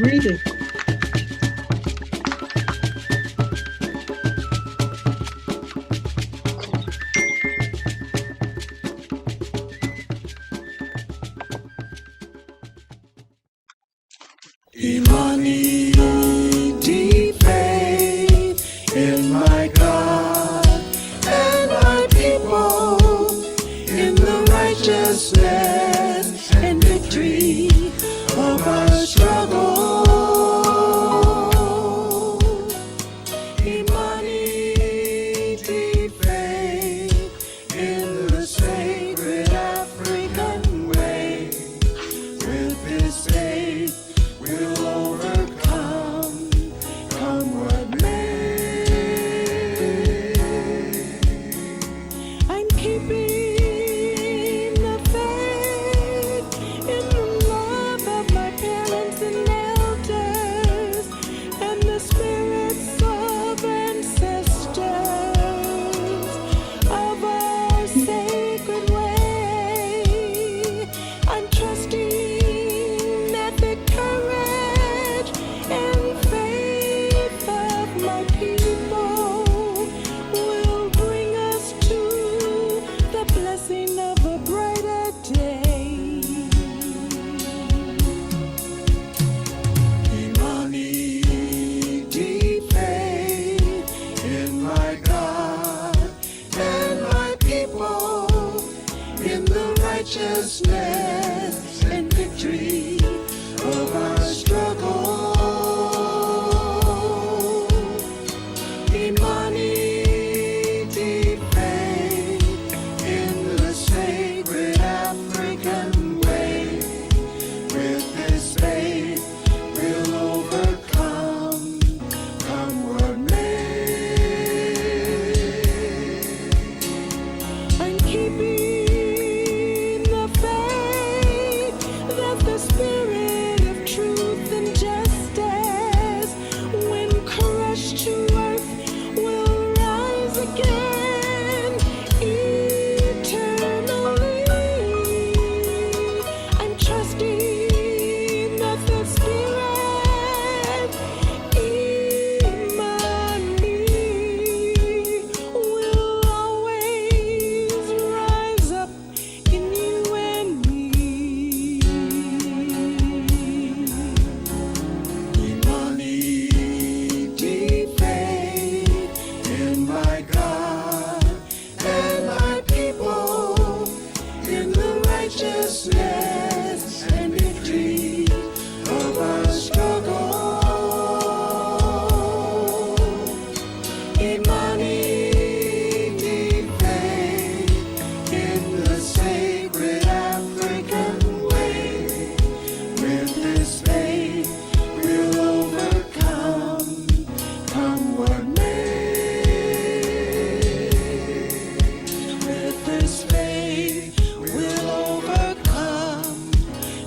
Reading. Imani, deep faith in my God and my people, in the righteousness and victory of our struggle. Imani, deep faith in the sacred African way. With this faith, we'll overcome, come what may. I'm keeping the faith in the love of my parents and elders and the spirits of ancestors of our sacred way. I'm trusting that the courage and faith of my people will bring us to the blessing of a brighter day. Imani, deep faith in my God and my people, in the righteousness and victory of our struggle. Imani, deep faith in the sacred African way. With this faith, we'll overcome, come what may. I'm keeping the faith that the spirit of truth and justice, when crushed to earth, will rise again eternally. I'm trusting that the spirit, Imani, will always rise up in you and me. Imani, deep faith in my God and my people, in the righteousness and victory of our struggle. Imani, deep faith in the sacred African way. With this faith, we'll overcome, come what may. With this faith, we'll overcome,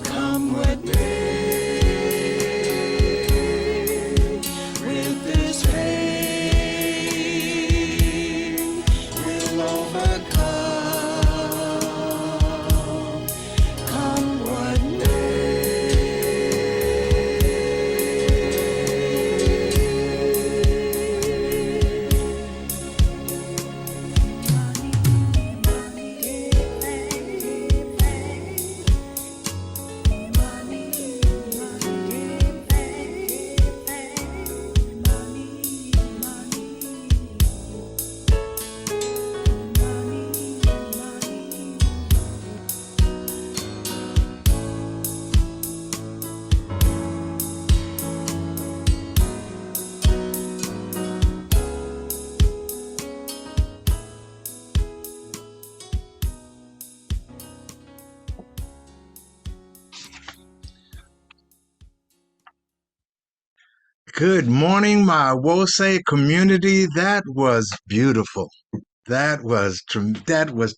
come what may. With this faith, we'll overcome, come what Good morning, my Wose community. That was beautiful. That was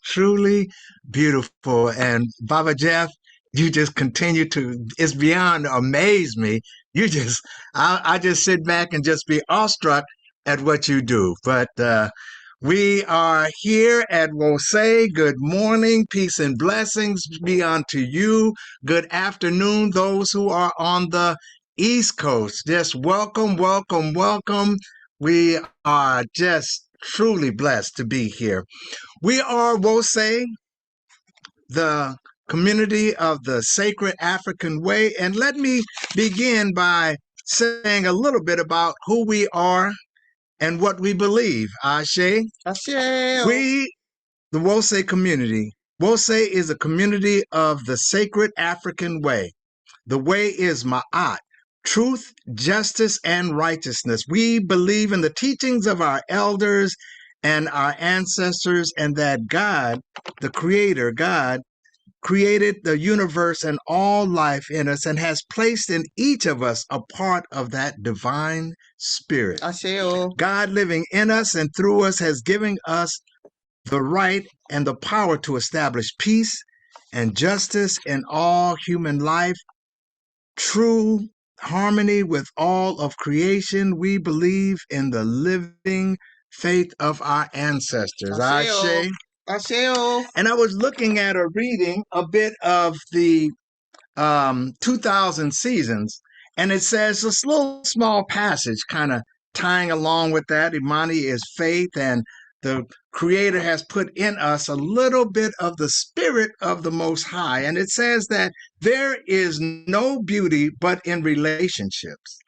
truly beautiful. And Baba Jeff, you just continue to, it's beyond amaze me. I just sit back and just be awestruck at what you do. But we are here at Wose. Good morning, peace and blessings be unto you. Good afternoon, those who are on the East Coast. Just welcome, welcome, welcome. We are just truly blessed to be here. We are WOSE, the community of the Sacred African Way. And let me begin by saying a little bit about who we are and what we believe. Ashe. We, the WOSE community. WOSE is a community of the Sacred African Way. The way is Ma'at, truth, justice, and righteousness. We believe in the teachings of our elders and our ancestors, and that God, the Creator, God, created the universe and all life in us and has placed in each of us a part of that divine spirit. God living in us and through us has given us the right and the power to establish peace and justice in all human life, true harmony with all of creation. We believe in the living faith of our ancestors. Ashe. And I was looking at a reading a bit of the 2000 seasons, and it says this little small passage kind of tying along with that. Imani is faith, and the Creator has put in us a little bit of the Spirit of the Most High. And it says that there is no beauty but in relationships.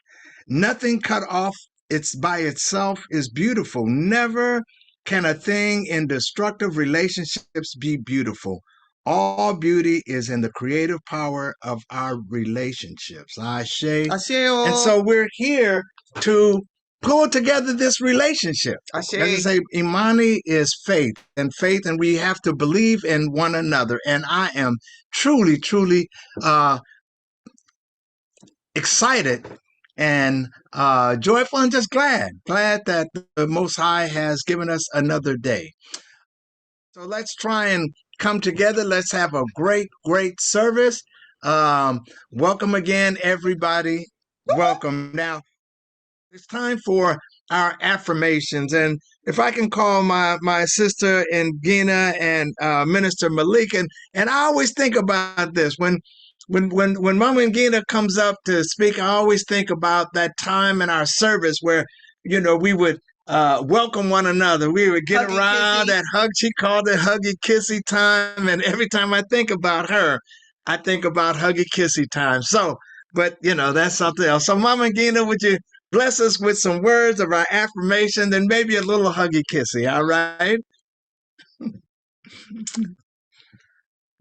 Nothing cut off it's by itself is beautiful. Never can a thing in destructive relationships be beautiful. All beauty is in the creative power of our relationships. Ashe. And so we're here to pull together this relationship. As I say, Imani is faith, and we have to believe in one another. And I am truly, truly excited and joyful and just glad that the Most High has given us another day. So let's try and come together. Let's have a great, great service. Welcome again, everybody. Welcome. Now, it's time for our affirmations. And if I can call my sister Ngina and Minister Malik, and I always think about this. When Mama Ngina comes up to speak, I always think about that time in our service where, we would welcome one another. We would get huggy, around kissy. And hug. She called it huggy kissy time. And every time I think about her, I think about huggy kissy time. So, but that's something else. So Mama Ngina, would you bless us with some words of our affirmation, then maybe a little huggy kissy, all right?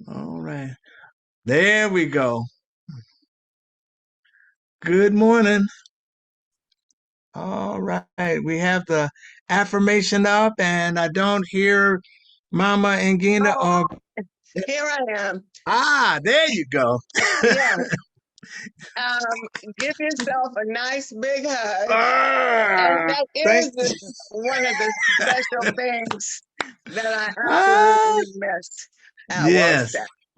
All right. There we go. Good morning. All right. We have the affirmation up, and I don't hear Mama Ngina. Here I am. Ah, there you go. Yeah. Give yourself a nice big hug. And that is one of the special things that I absolutely miss. Yes.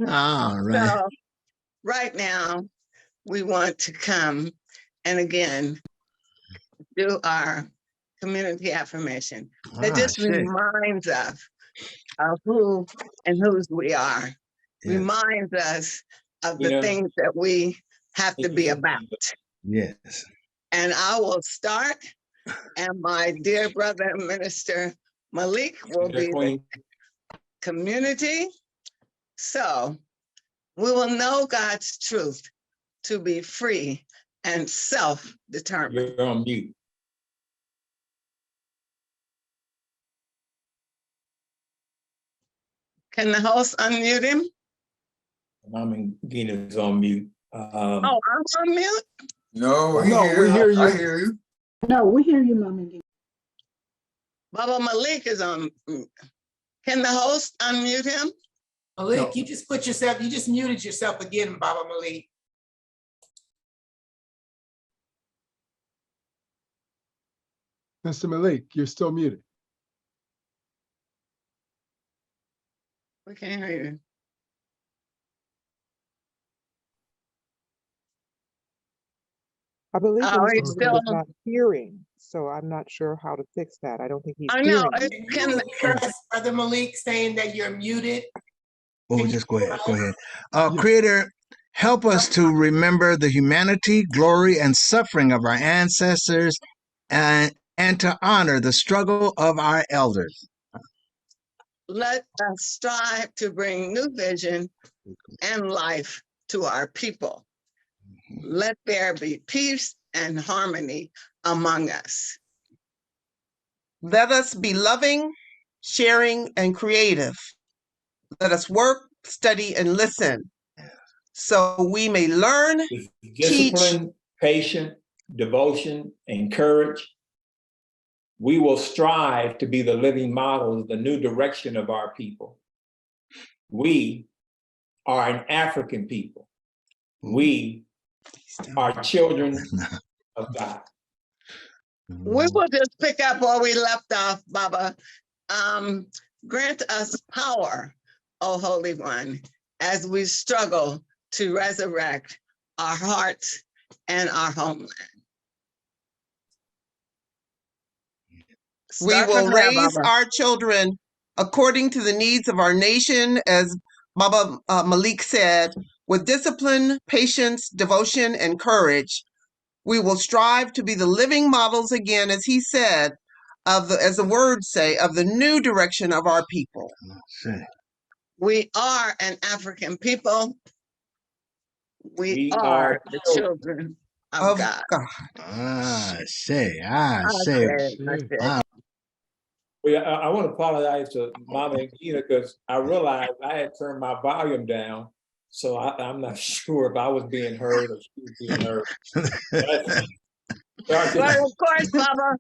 All right. So right now, we want to come and again do our community affirmation. That just reminds us of who and whose we are. Yes. Reminds us of the things that we have to be about. Yes. And I will start, and my dear brother, Minister Malik, will be the community. So we will know God's truth to be free and self-determined. You're on mute. Can the host unmute him? Mama Ngina is on mute. I'm on mute? No, we hear you. I hear you. No, we hear you, Mama Ngina. Baba Malik is on mute. Can the host unmute him? Malik, no. You just muted yourself again, Baba Malik. Mr. Malik, you're still muted. We can't hear you. I believe he's still not hearing, so I'm not sure how to fix that. I don't think he's hearing. Can Brother Malik saying that you're muted? Oh, just go ahead. Go ahead. Creator, Help us to remember the humanity, glory, and suffering of our ancestors and to honor the struggle of our elders. Let us strive to bring new vision and life to our people. Let there be peace and harmony among us. Let us be loving, sharing, and creative. Let us work, study, and listen so we may learn, With discipline, patience, devotion, and courage, we will strive to be the living model of the new direction of our people. We are an African people. We are children of God. We will just pick up where we left off, Baba. Grant us power, O Holy One, as we struggle to resurrect our hearts and our homeland. we Start will from there, raise Baba. our children according to the needs of our nation, as Baba Malik said, with discipline, patience, devotion, and courage. We will strive to be the living models again, as he said, as the words say, of the new direction of our people. We are an African people. We We are are the children children of God. I say. I said. Well, I want to apologize to Mama and Gina because I realized I had turned my volume down. So I'm not sure if I was being heard or she was being heard. Well, of course, Baba,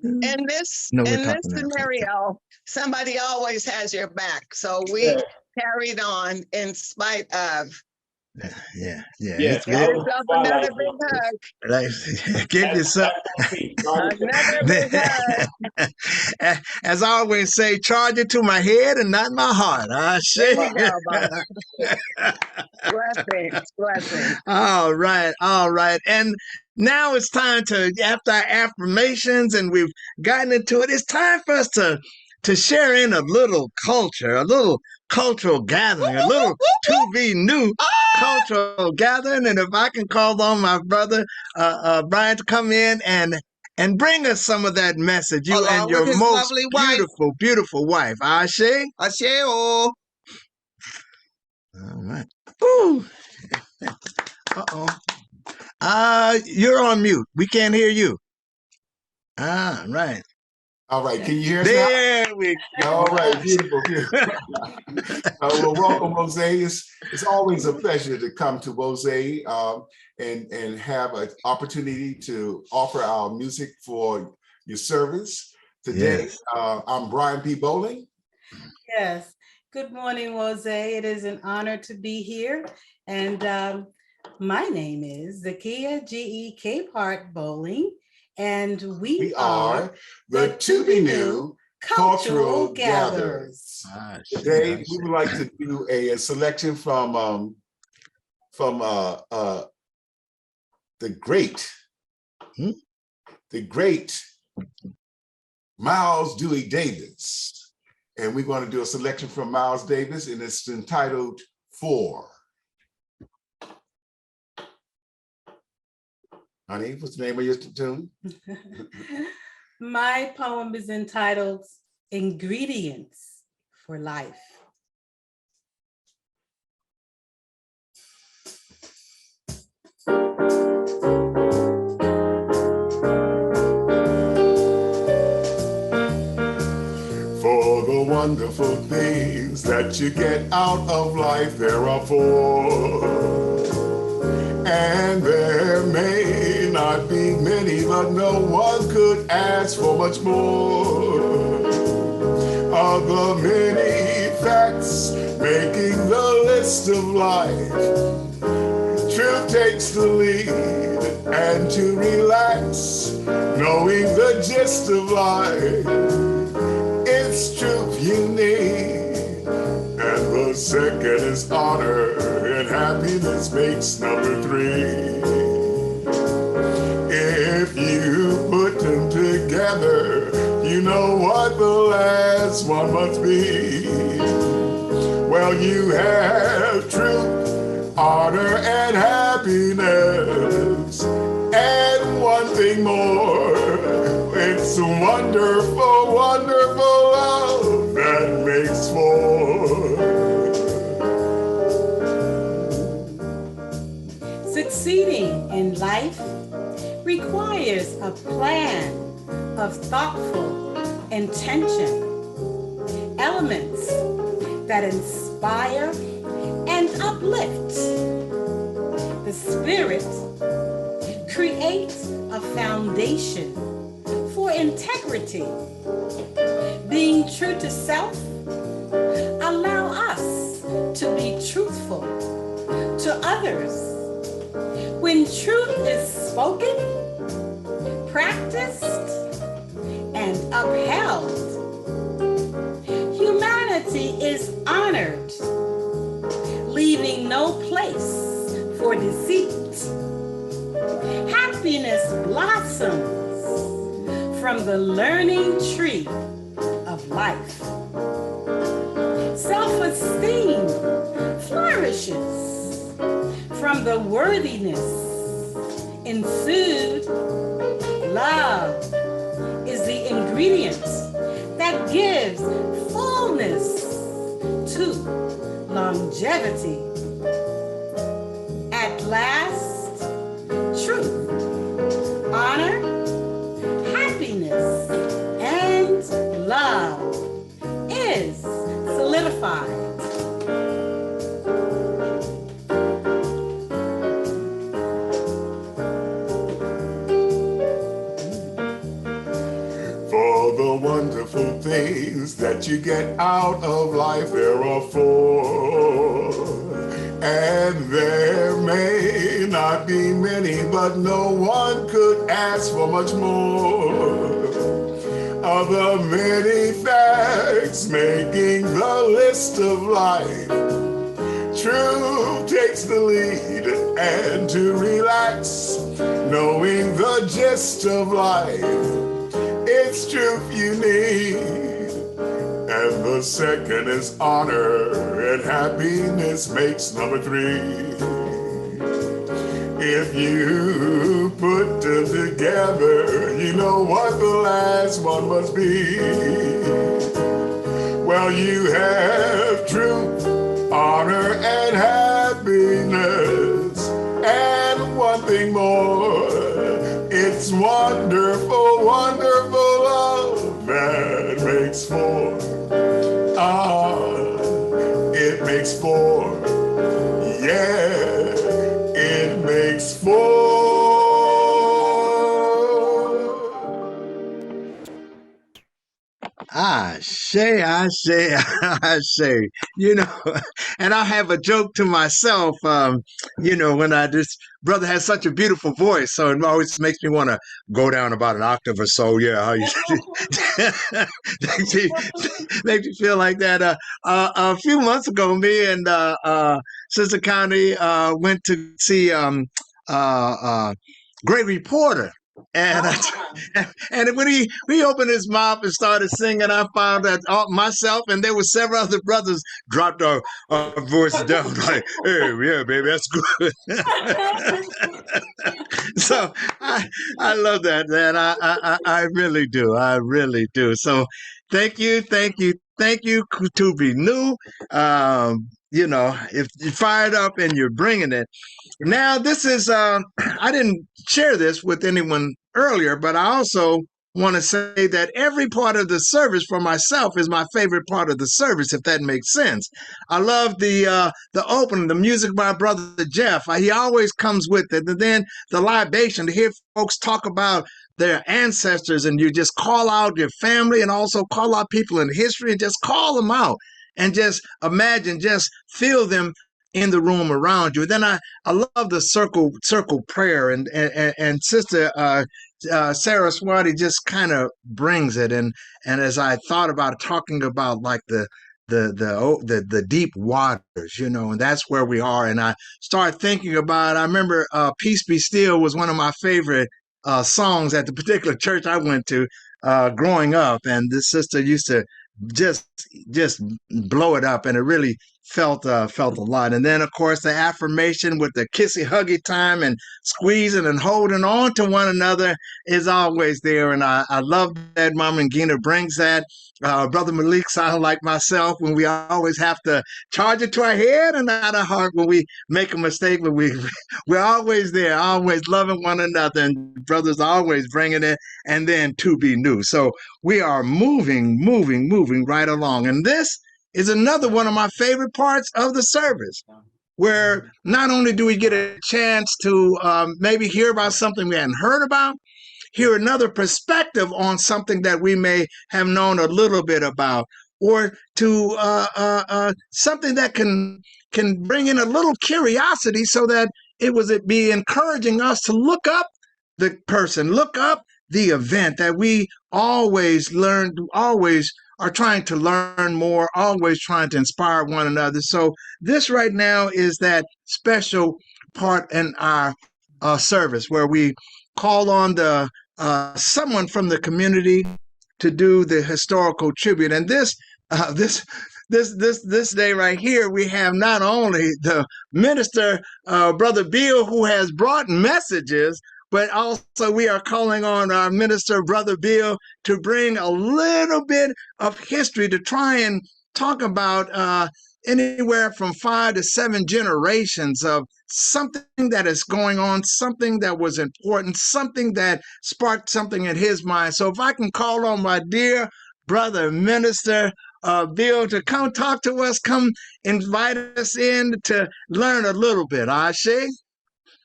in this No, we're talking now. scenario, somebody always has your back. So we Yeah. carried on in spite of. Yeah. Yes, Give yourself another big hug. Like, give yourself. Another big hug. As I always say, charge it to my head and not my heart. I There say. you go, Baba. Blessings. All right. And now it's time to, after our affirmations and we've gotten into it, it's time for us to share in a little culture, a little cultural gathering, a little to be new cultural gathering. And if I can call on my brother Brian to come in and bring us some of that message, you Along and your with his most lovely wife. beautiful wife, Ashe. Asheo. All right. Ooh. You're on mute. We can't hear you. Right. All right, can you hear us now? There we go. All right, beautiful. Well, welcome, Jose. It's always a pleasure to come to Jose and have an opportunity to offer our music for your service. Today, Yes. I'm Brian P. Bowling. Yes. Good morning, Jose. It is an honor to be here. And my name is Zakia G.E. Capehart Bowling, and we are the To Be New Cultural Gatherers. Today, we would like to do a selection from the great Miles Dewey Davis. And we're going to do a selection from Miles Davis, and it's entitled "For." Honey, what's the name of your tune? My poem is entitled Ingredients for Life. For the wonderful things that you get out of life, there are four. And there may not be many, but no one could ask for much more. Of the many facts making the list of life, truth takes the lead, and to relax, knowing the gist of life, it's truth you need, and the second is honor, and happiness makes number three. If you put them together, you know what the last one must be. Well, you have truth, honor and happiness. And one thing more, it's wonderful, wonderful love that makes four. Succeeding in life requires a plan of thoughtful intention, elements that inspire and uplift. The spirit creates a foundation for integrity. Being true to self allow us to be truthful to others. When truth is spoken, practiced, and upheld, humanity is honored, leaving no place for deceit. Happiness blossoms from the learning tree of life. Self-esteem flourishes from the worthiness ensued. Love is the ingredient that gives fullness to longevity. At last, truth, honor, happiness, and love is solidified. For the wonderful things that you get out of life, there are four. And there may not be many, but no one could ask for much more. Of the many facts making the list of life, truth takes the lead, and to relax, knowing the gist of life, it's truth you need. And the second is honor, and happiness makes number three. If you put them together, you know what the last one must be. Well, you have truth, honor, and happiness. And one thing more, it's wonderful, wonderful love that makes four. It makes four. Yeah, it makes four. I say, you know, and I have a joke to myself, when brother has such a beautiful voice, so it always makes me want to go down about an octave or so. Yeah, how you makes me feel like that. A few months ago, me and Sister County went to see Great Reporter. And and when he opened his mouth and started singing, I found that myself and there were several other brothers dropped our voices down like, "Hey, yeah, baby, that's good." So I love that, man. I really do. I really do. So thank you to be new. If you're fired up and you're bringing it. Now, this is, I didn't share this with anyone earlier, but I also want to say that every part of the service for myself is my favorite part of the service, if that makes sense. I love the opening, the music by Brother Jeff. He always comes with it. And then the libation, to hear folks talk about their ancestors, and you just call out your family and also call out people in history and just call them out and just imagine, just feel them in the room around you. Then I love the circle prayer, and Sister Sarah Swati just kind of brings it. And as I thought about talking about like the deep waters, and that's where we are. And I started thinking about, I remember Peace Be Still was one of my favorite songs at the particular church I went to growing up. And this sister used to just blow it up, and it really felt a lot. And then, of course, the affirmation with the kissy huggy time and squeezing and holding on to one another is always there. And I love that Mama Gina brings that. Brother Malik sounds like myself when we always have to charge it to our head and not our heart when we make a mistake, but we're always there, always loving one another, and brothers always bringing it, and then to be new. So we are moving right along. And this is another one of my favorite parts of the service, where not only do we get a chance to maybe hear about something we hadn't heard about, hear another perspective on something that we may have known a little bit about, or to something that can bring in a little curiosity, so that it be encouraging us to look up the person, look up the event that we always are trying to learn more, always trying to inspire one another. So this right now is that special part in our service where we call on the someone from the community to do the historical tribute. And this day right here, we have not only the minister, Brother Bill, who has brought messages, but also we are calling on our minister, Brother Bill, to bring a little bit of history to try and talk about anywhere from 5 to 7 generations of something that is going on, something that was important, something that sparked something in his mind. So if I can call on my dear brother, Minister Bill, to come talk to us, come invite us in to learn a little bit. Ashe?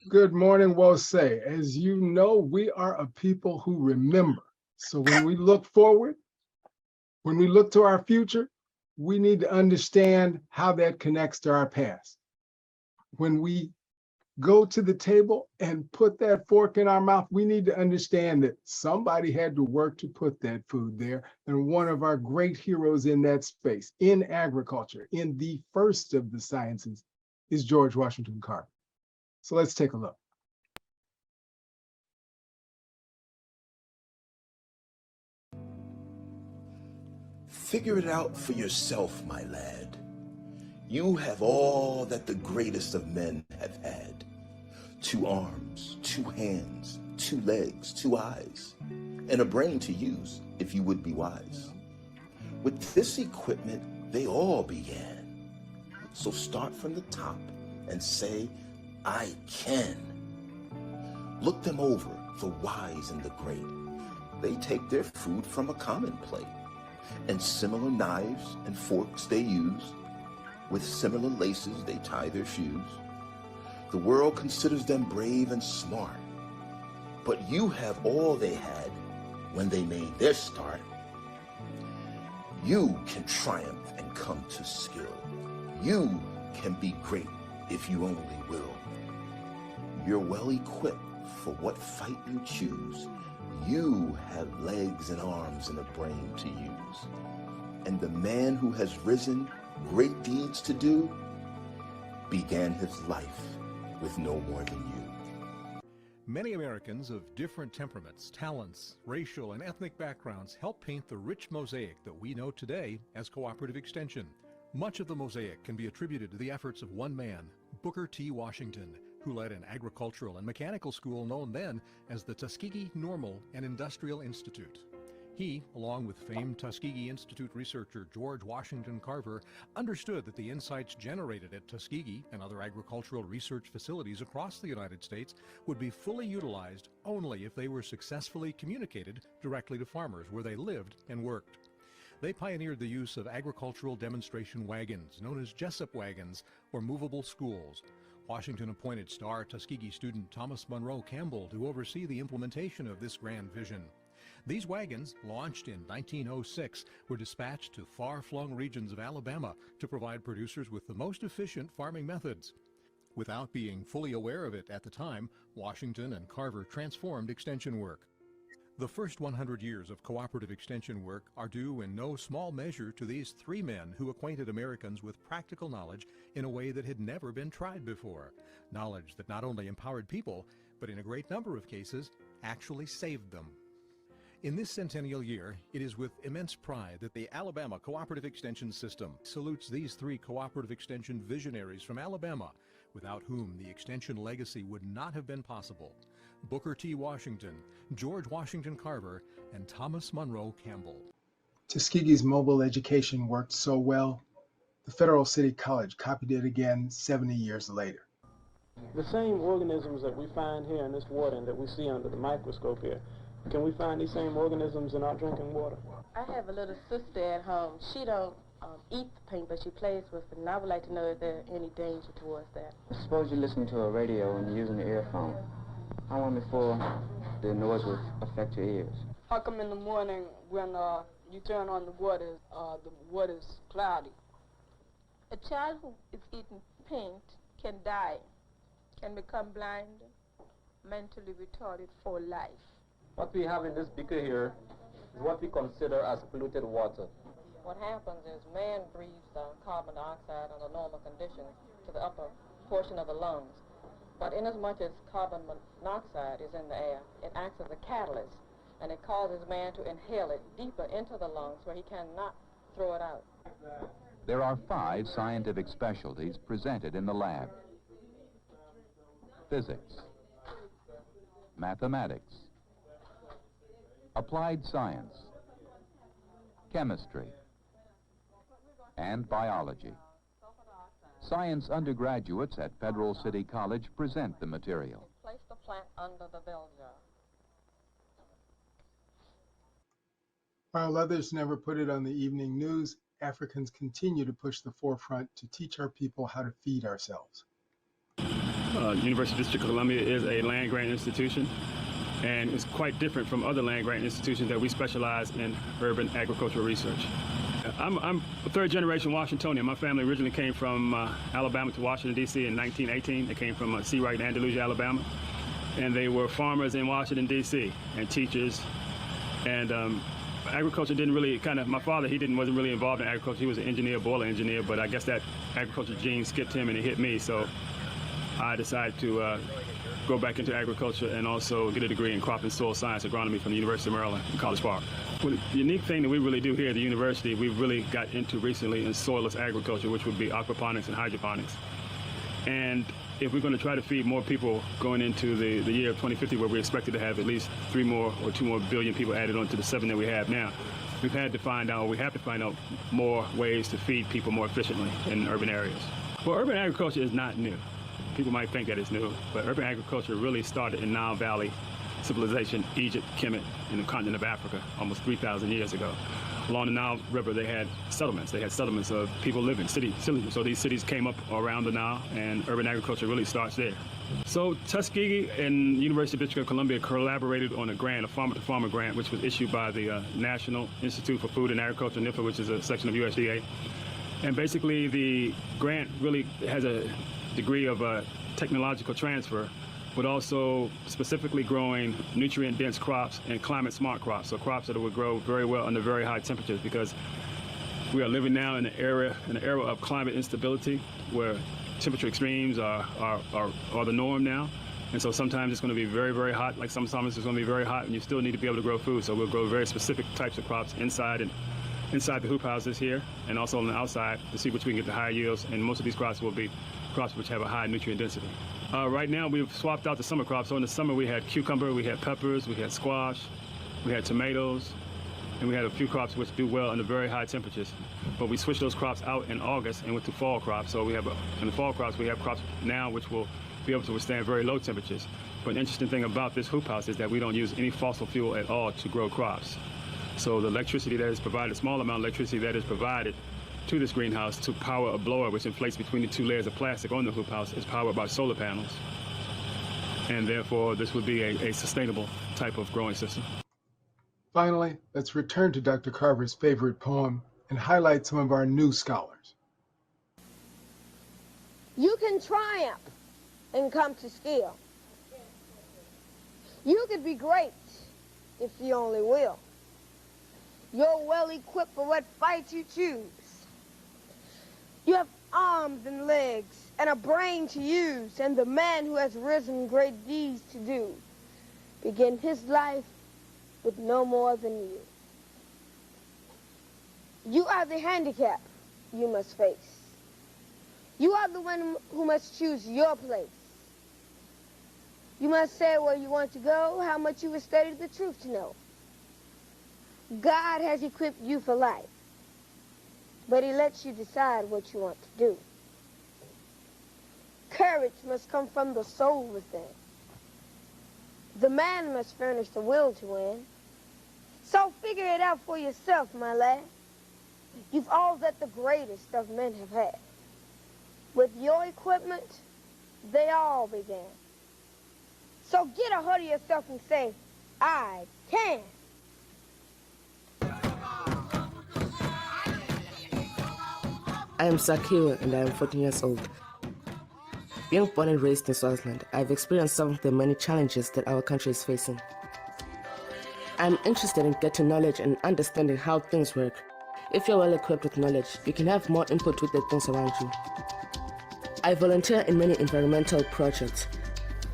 Good morning, Wose. As you know, we are a people who remember. So when we look forward, when we look to our future, we need to understand how that connects to our past. When we go to the table and put that fork in our mouth, we need to understand that somebody had to work to put that food there. And one of our great heroes in that space, in agriculture, in the first of the sciences, is George Washington Carver. So let's take a look. Figure it out for yourself, my lad. You have all that the greatest of men have had. 2 arms, 2 hands, 2 legs, 2 eyes, and a brain to use if you would be wise. With this equipment, they all began. So start from the top and say, I can. Look them over, the wise and the great. They take their food from a common plate, and similar knives and forks they use. With similar laces they tie their shoes. The world considers them brave and smart, but you have all they had when they made their start. You can triumph and come to skill. You can be great if you only will. You're well equipped for what fight you choose. You have legs and arms and a brain to use. And the man who has risen great deeds to do began his life with no more than you. Many Americans of different temperaments, talents, racial, and ethnic backgrounds help paint the rich mosaic that we know today as Cooperative Extension. Much of the mosaic can be attributed to the efforts of one man, Booker T. Washington, who led an agricultural and mechanical school known then as the Tuskegee Normal and Industrial Institute. He, along with famed Tuskegee Institute researcher George Washington Carver, understood that the insights generated at Tuskegee and other agricultural research facilities across the United States would be fully utilized only if they were successfully communicated directly to farmers where they lived and worked. They pioneered the use of agricultural demonstration wagons, known as Jessup wagons, or movable schools. Washington appointed star Tuskegee student Thomas Monroe Campbell to oversee the implementation of this grand vision. These wagons, launched in 1906, were dispatched to far-flung regions of Alabama to provide producers with the most efficient farming methods. Without being fully aware of it at the time, Washington and Carver transformed extension work. The first 100 years of cooperative extension work are due in no small measure to these 3 men who acquainted Americans with practical knowledge in a way that had never been tried before. Knowledge that not only empowered people, but in a great number of cases, actually saved them. In this centennial year, it is with immense pride that the Alabama Cooperative Extension System salutes these 3 cooperative extension visionaries from Alabama, without whom the extension legacy would not have been possible. Booker T. Washington, George Washington Carver, and Thomas Monroe Campbell. Tuskegee's mobile education worked so well, the Federal City College copied it again 70 years later. The same organisms that we find here in this water and that we see under the microscope here, can we find these same organisms in our drinking water? I have a little sister at home. She don't eat the paint, but she plays with it, and I would like to know if there's any danger towards that. Suppose you're listening to a radio and you're using an earphone. How long before the noise will affect your ears? How come in the morning when you turn on the water's cloudy? A child who is eating paint can die, can become blind, mentally retarded for life. What we have in this beaker here is what we consider as polluted water. What happens is man breathes carbon dioxide under normal conditions to the upper portion of the lungs. But inasmuch as carbon monoxide is in the air, it acts as a catalyst, and it causes man to inhale it deeper into the lungs where he cannot throw it out. There are 5 scientific specialties presented in the lab. Physics, mathematics, applied science, chemistry, and biology. Science undergraduates at Federal City College present the material. Place the plant under the bell jar. While others never put it on the evening news, Africans continue to push the forefront to teach our people how to feed ourselves. University District of Columbia is a land-grant institution, and it's quite different from other land-grant institutions that we specialize in urban agricultural research. I'm a third-generation Washingtonian. My family originally came from Alabama to Washington, D.C. in 1918. They came from Seawright and Andalusia, Alabama, and they were farmers in Washington, D.C. and teachers. And agriculture didn't really my father, wasn't really involved in agriculture. He was an engineer, boiler engineer, but I guess that agriculture gene skipped him and it hit me. So I decided to go back into agriculture and also get a degree in crop and soil science agronomy from the University of Maryland in College Park. Well, the unique thing that we really do here at the university, we've really got into recently in soilless agriculture, which would be aquaponics and hydroponics. And if we're going to try to feed more people going into the year of 2050, where we're expected to have at least 3 more or 2 more billion people added on to the 7 that we have now, we have to find out more ways to feed people more efficiently in urban areas. Well, urban agriculture is not new. People might think that it's new, but urban agriculture really started in Nile Valley civilization, Egypt, Kemet, in the continent of Africa, almost 3,000 years ago. Along the Nile River, they had settlements. They had settlements of people living, cities. So these cities came up around the Nile, and urban agriculture really starts there. So Tuskegee and University of District of Columbia collaborated on a grant, a farmer-to-farmer grant, which was issued by the National Institute for Food and Agriculture, NIFA, which is a section of USDA. And basically, the grant really has a degree of technological transfer, but also specifically growing nutrient-dense crops and climate-smart crops, so crops that would grow very well under very high temperatures, because we are living now in an era of climate instability where temperature extremes are the norm now. And so sometimes it's going to be very, very hot, like some summers it's going to be very hot, and you still need to be able to grow food. So we'll grow very specific types of crops inside the hoop houses here, and also on the outside to see which we can get the high yields. And most of these crops will be crops which have a high nutrient density. Right now we've swapped out the summer crops. So in the summer we had cucumber, we had peppers, we had squash, we had tomatoes, and we had a few crops which do well under very high temperatures. But we switched those crops out in August and went to fall crops. So we have in the fall crops we have crops now which will be able to withstand very low temperatures. But an interesting thing about this hoop house is that we don't use any fossil fuel at all to grow crops. So the electricity that is provided, a small amount of electricity that is provided to this greenhouse to power a blower which inflates between the 2 layers of plastic on the hoop house is powered by solar panels. And therefore, this would be a sustainable type of growing system. Finally, let's return to Dr. Carver's favorite poem and highlight some of our new scholars. You can triumph and come to skill. You could be great if you only will. You're well equipped for what fight you choose. You have arms and legs and a brain to use, and the man who has risen great deeds to do begin his life with no more than you. You are the handicap you must face. You are the one who must choose your place. You must say where you want to go, how much you have studied the truth to know. God has equipped you for life, but he lets you decide what you want to do. Courage must come from the soul within. The man must furnish the will to win. So figure it out for yourself, my lad. You've all that the greatest of men have had. With your equipment, they all began. So get a hold of yourself and say, I can. I am Sakiwa and I am 14 years old. Being born and raised in Swaziland, I've experienced some of the many challenges that our country is facing. I'm interested in getting knowledge and understanding how things work. If you're well equipped with knowledge, you can have more input with the things around you. I volunteer in many environmental projects,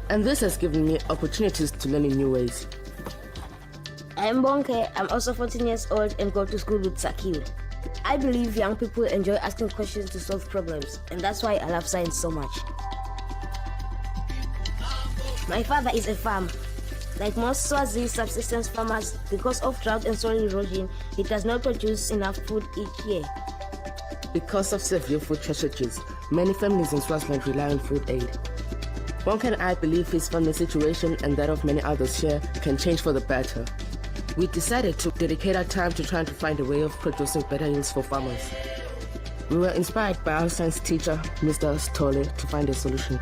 and this has given me opportunities to learn in new ways. I'm Bonke. I'm also 14 years old and go to school with Sakiwa. I believe young people enjoy asking questions to solve problems, and that's why I love science so much. My father is a farmer. Like most Swazi subsistence farmers, because of drought and soil erosion, he does not produce enough food each year. Because of severe food shortages, many families in Swaziland rely on food aid. Bonke and I believe his family situation and that of many others here can change for the better. We decided to dedicate our time to trying to find a way of producing better yields for farmers. We were inspired by our science teacher, Mr. Stole, to find a solution.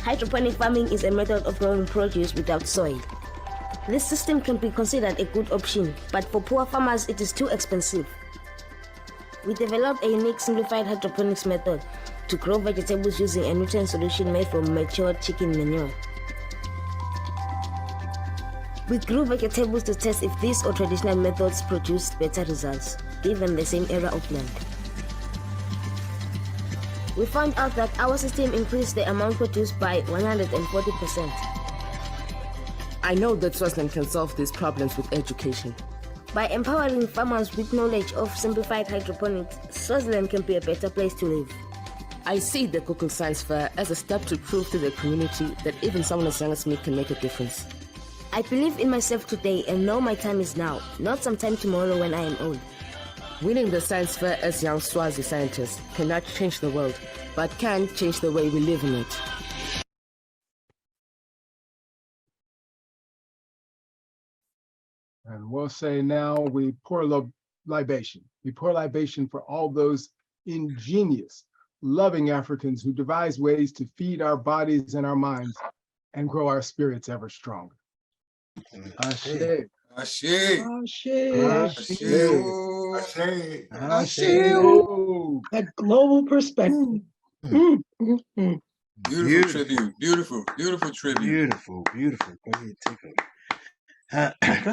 Hydroponic farming is a method of growing produce without soil. This system can be considered a good option, but for poor farmers it is too expensive. We developed a unique simplified hydroponics method to grow vegetables using a nutrient solution made from matured chicken manure. We grew vegetables to test if these or traditional methods produced better results, given the same area of land. We found out that our system increased the amount produced by 140%. I know that Swaziland can solve these problems with education. By empowering farmers with knowledge of simplified hydroponics, Swaziland can be a better place to live. I see the Google Science Fair as a step to prove to the community that even someone as young as me can make a difference. I believe in myself today and know my time is now, not sometime tomorrow when I am old. Winning the science fair as young Swazi scientists cannot change the world, but can change the way we live in it. And we'll say now we pour libation. We pour libation for all those ingenious, loving Africans who devise ways to feed our bodies and our minds and grow our spirits ever stronger. Ashe. Ashe. Ashe. Ashe. Ashe. Ashe. That global perspective. Beautiful tribute. Beautiful, beautiful tribute. Beautiful, beautiful. Go ahead, take it.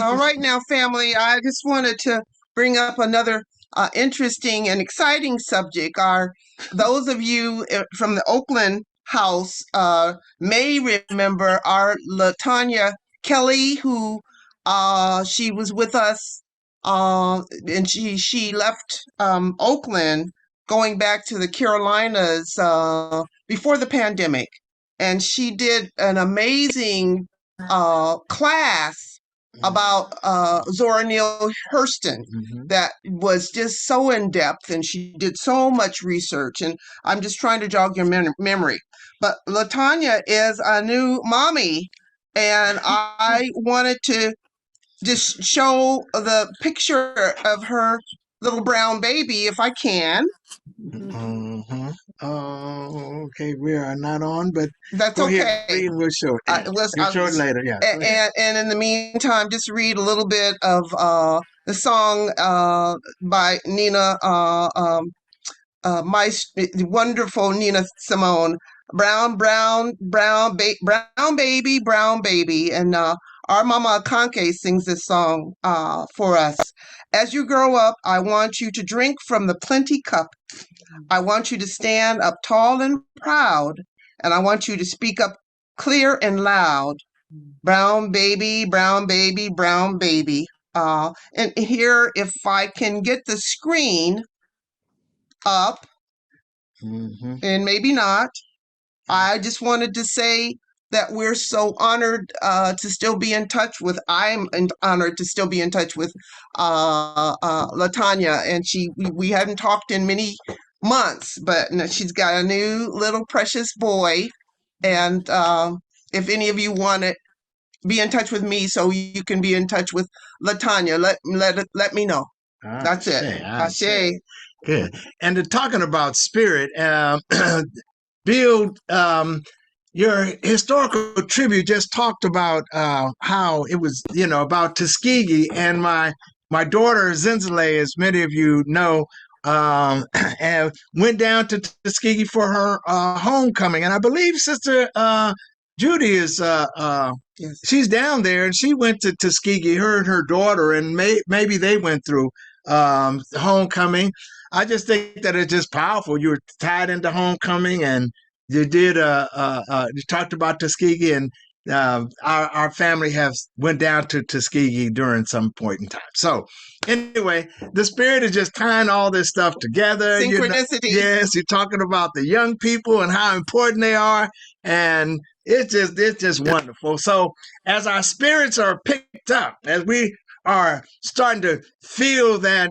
All right now, family, I just wanted to bring up another interesting and exciting subject. Those of you from the Oakland house may remember our LaTanya Kelly, who she was with us and she left Oakland going back to the Carolinas before the pandemic. And she did an amazing class about Zora Neale Hurston that was just so in-depth, and she did so much research, and I'm just trying to jog your memory. But LaTanya is a new mommy, and I wanted to just show the picture of her little brown baby if I can. Oh, okay. We are not on, but that's go okay. Ahead, read, we'll show it. We'll show it later. Yeah. And in the meantime, just read a little bit of the song by Nina, my wonderful Nina Simone. Brown baby, and our Mama Akanke sings this song for us. As you grow up, I want you to drink from the plenty cup. I want you to stand up tall and proud, and I want you to speak up clear and loud. Brown baby, brown baby, brown baby. And here, if I can get the screen up, and maybe not, I just wanted to say that we're so honored to still be in touch with, honored to still be in touch with LaTanya, and we hadn't talked in many months, but she's got a new little precious boy. And if any of you want to be in touch with me so you can be in touch with LaTanya, let me know. That's it. Ashe. Good. And talking about spirit, Bill, your historical tribute just talked about how it was, about Tuskegee, and my daughter Zenzele, as many of you know, and went down to Tuskegee for her homecoming, and I believe Sister Judy is she's down there, and she went to Tuskegee, her and her daughter, and maybe they went through homecoming. I just think that it's just powerful. You were tied into homecoming, and you did you talked about Tuskegee, and our family went down to Tuskegee during some point in time. So anyway, the spirit is just tying all this stuff together. Synchronicity. Yes, you're talking about the young people and how important they are, and it's just wonderful. So as our spirits are picked up, as we are starting to feel that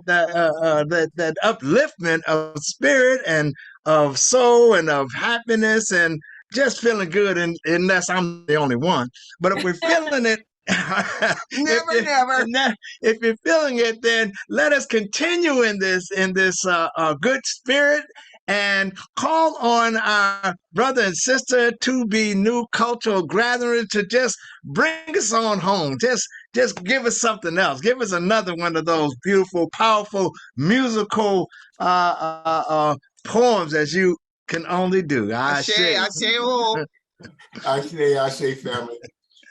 upliftment of spirit and of soul and of happiness and just feeling good, unless I'm the only one. But if we're feeling it, never. If you're feeling it, then let us continue in this good spirit and call on our brother and sister to be new cultural gathering to just bring us on home. Just give us something else. Give us another one of those beautiful, powerful, musical poems as you can only do. Ashe, Ashe, family.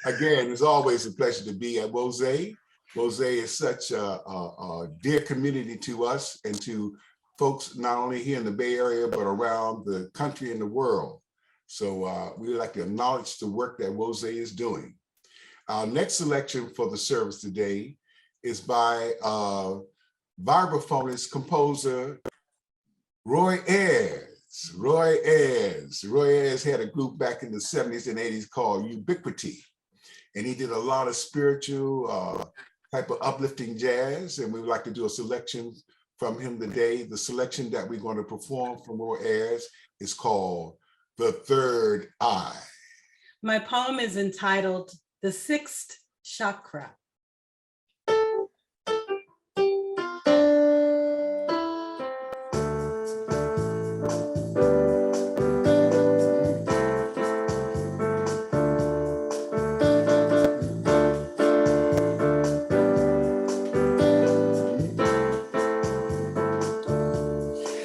Again, it's always a pleasure to be at Wose. Wose is such a dear community to us and to folks not only here in the Bay Area, but around the country and the world. So we would like to acknowledge the work that Wose is doing. Our next selection for the service today is by vibraphonist composer Roy Ayers. Roy Ayers had a group back in the 70s and 80s called Ubiquity. And he did a lot of spiritual type of uplifting jazz. And we would like to do a selection from him today. The selection that we're going to perform from Roy Ayers is called The Third Eye. My poem is entitled The Sixth Chakra.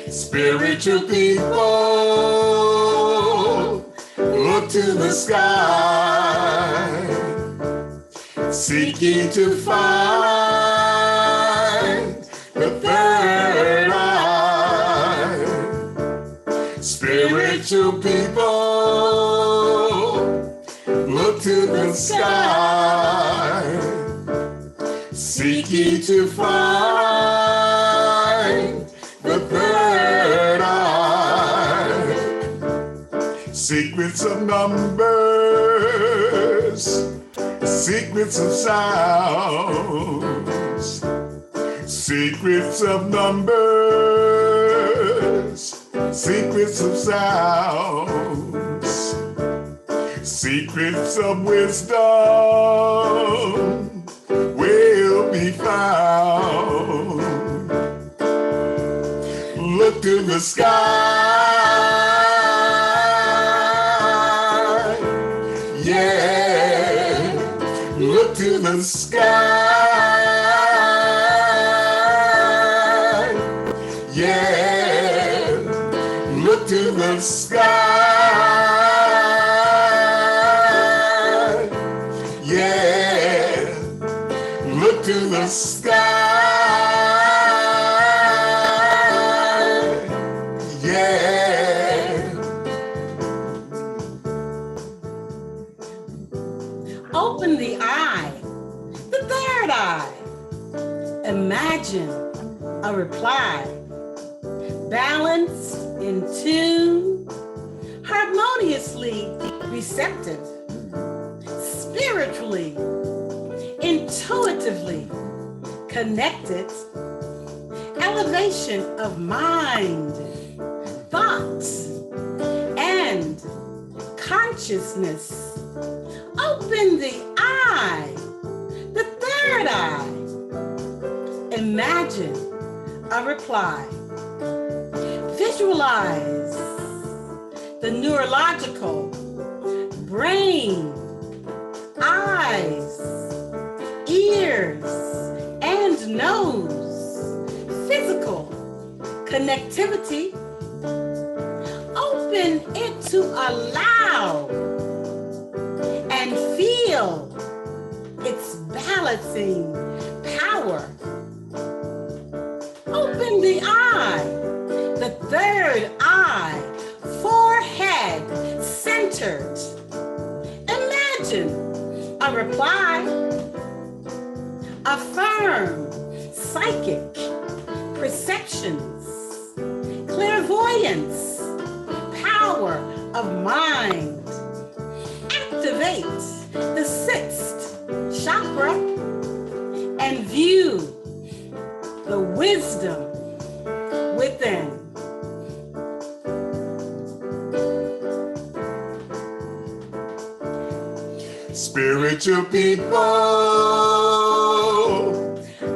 Spiritual people, look to the sky, seeking to find the third eye. Spiritual people, look to the sky, seeking to find the third eye. Secrets of numbers, secrets of sounds, secrets of numbers, secrets of sounds, secrets of wisdom will be found. Look to the sky, yeah, look to the sky, yeah, look to the sky, yeah, look to the sky. Open the eye, the third eye. Imagine a reply. Balanced, in tune, harmoniously receptive, spiritually, intuitively connected, elevation of mind, thoughts, and consciousness. Open the eye, the third eye. Imagine a reply. Visualize the neurological, brain, eyes, ears, and nose, physical connectivity. Open it to allow and feel its balancing power. Open the eye, the third eye, forehead centered. Imagine a reply. Affirm psychic perceptions, clairvoyance, power of mind. Activate the sixth chakra and view the wisdom within. Spiritual people,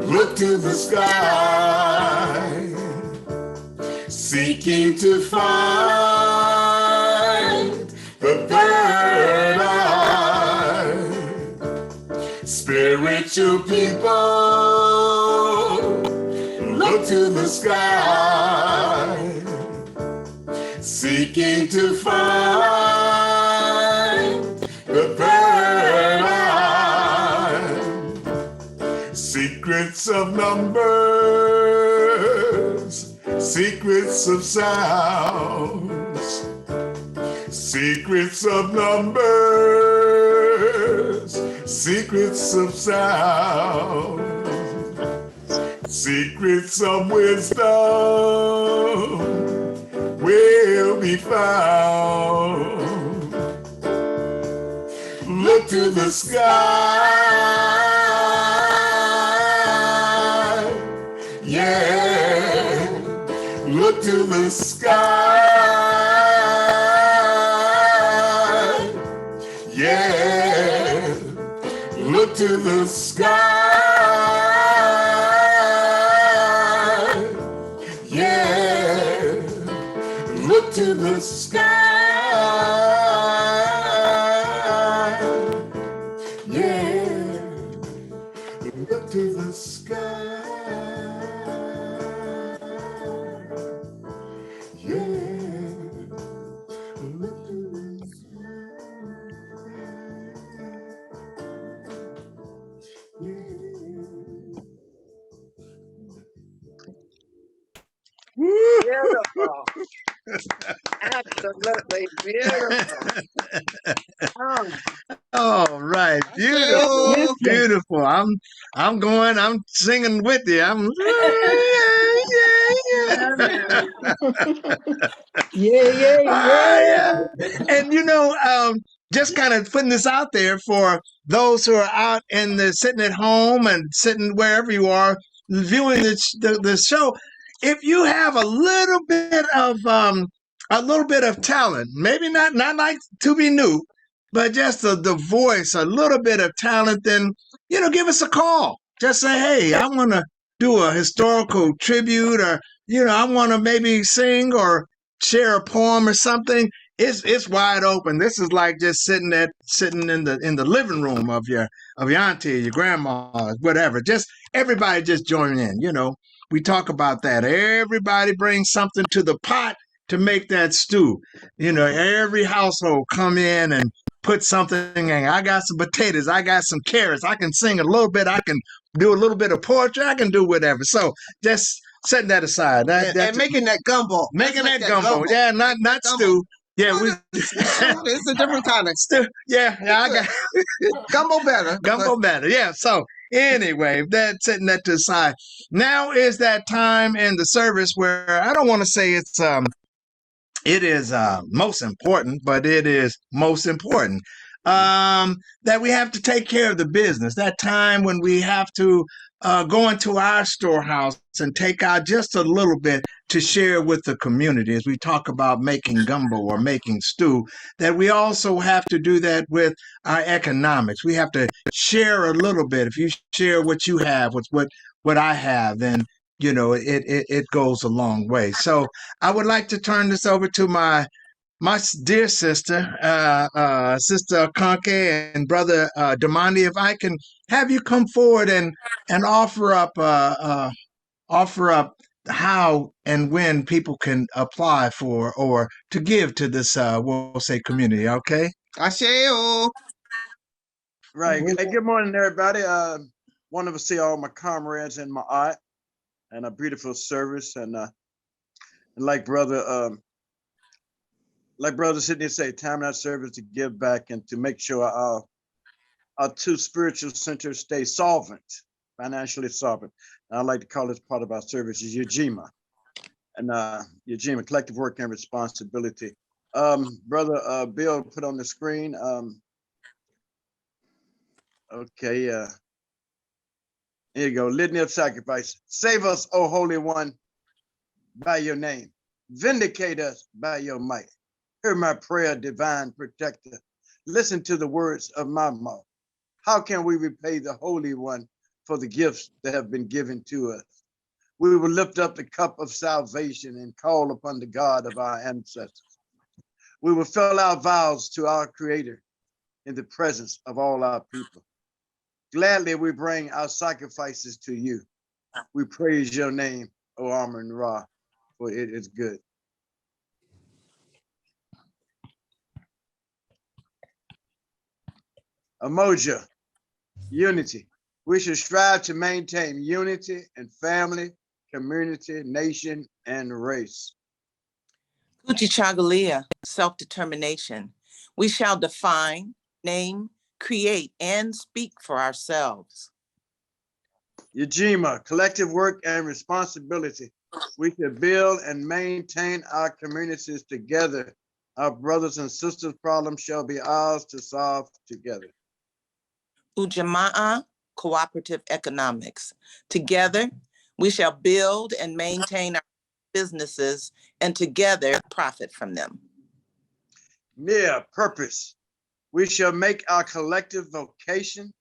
look to the sky, seeking to find the third eye. Spiritual people, look to the sky, seeking to find the third eye. Secrets of numbers, secrets of sounds, secrets of numbers, secrets of sound, secrets of wisdom will be found. Look to the sky, yeah. Look to the sky, yeah. Look to the sky, yeah. Look to the sky. To the sky, yeah. Look to the sky, Beautiful. Absolutely beautiful. Oh. All right, beautiful, beautiful. I'm singing with you. Yeah. And just kind of putting this out there for those who are out in the sitting at home and sitting wherever you are viewing the show. If you have a little bit of talent, maybe not like to be new, but just the voice, a little bit of talent, then, give us a call. Just say, hey, I want to do a historical tribute, or, I want to maybe sing or share a poem or something. It's wide open. This is like just sitting in the living room of your auntie, your grandma, whatever. Just everybody just join in, We talk about that. Everybody brings something to the pot to make that stew. Every household come in and put something in. I got some potatoes. I got some carrots. I can sing a little bit. I can do a little bit of poetry. I can do whatever. So just setting that aside. And making that gumbo. Making that gumbo. Yeah, not stew. Yeah, we. It's a different kind of Yeah, I got gumbo better. Gumbo better. Yeah. So anyway, that's setting that to the side. Now is that time in the service where I don't want to say it is most important, but it is most important that we have to take care of the business. That time when we have to go into our storehouse and take out just a little bit to share with the community as we talk about making gumbo or making stew, that we also have to do that with our economics. We have to share a little bit. If you share what you have with what I have, then it goes a long way. So I would like to turn this over to my dear sister, Sister Conke and Brother Damani. If I can have you come forward and offer up how and when people can apply for or to give to this we'll say community. Okay. Asheo. Right. Hey, good morning, everybody. Wonderful to see all my comrades and my art and a beautiful service. And like brother Sidney say, time in our service to give back and to make sure our two spiritual centers stay solvent, financially solvent. And I like to call this part of our service is Ujima. And Ujima, collective work and responsibility. Brother Bill put on the screen. Okay, here you go. Litany of sacrifice. Save us, O Holy One, by your name. Vindicate us by your might. Hear my prayer, divine protector. Listen to the words of my mouth. How can we repay the Holy One for the gifts that have been given to us? We will lift up the cup of salvation and call upon the God of our ancestors. We will fill our vows to our Creator in the presence of all our people. Gladly we bring our sacrifices to you. We praise your name, O Amun Ra, for it is good. Umoja, unity. We should strive to maintain unity in family, community, nation, and race. Kujichagulia, self-determination. We shall define, name, create, and speak for ourselves. Ujima, collective work and responsibility. We should build and maintain our communities together. Our brothers and sisters' problems shall be ours to solve together. Ujamaa, cooperative economics. Together, we shall build and maintain our businesses and together profit from them. Mere purpose. We shall make our collective vocation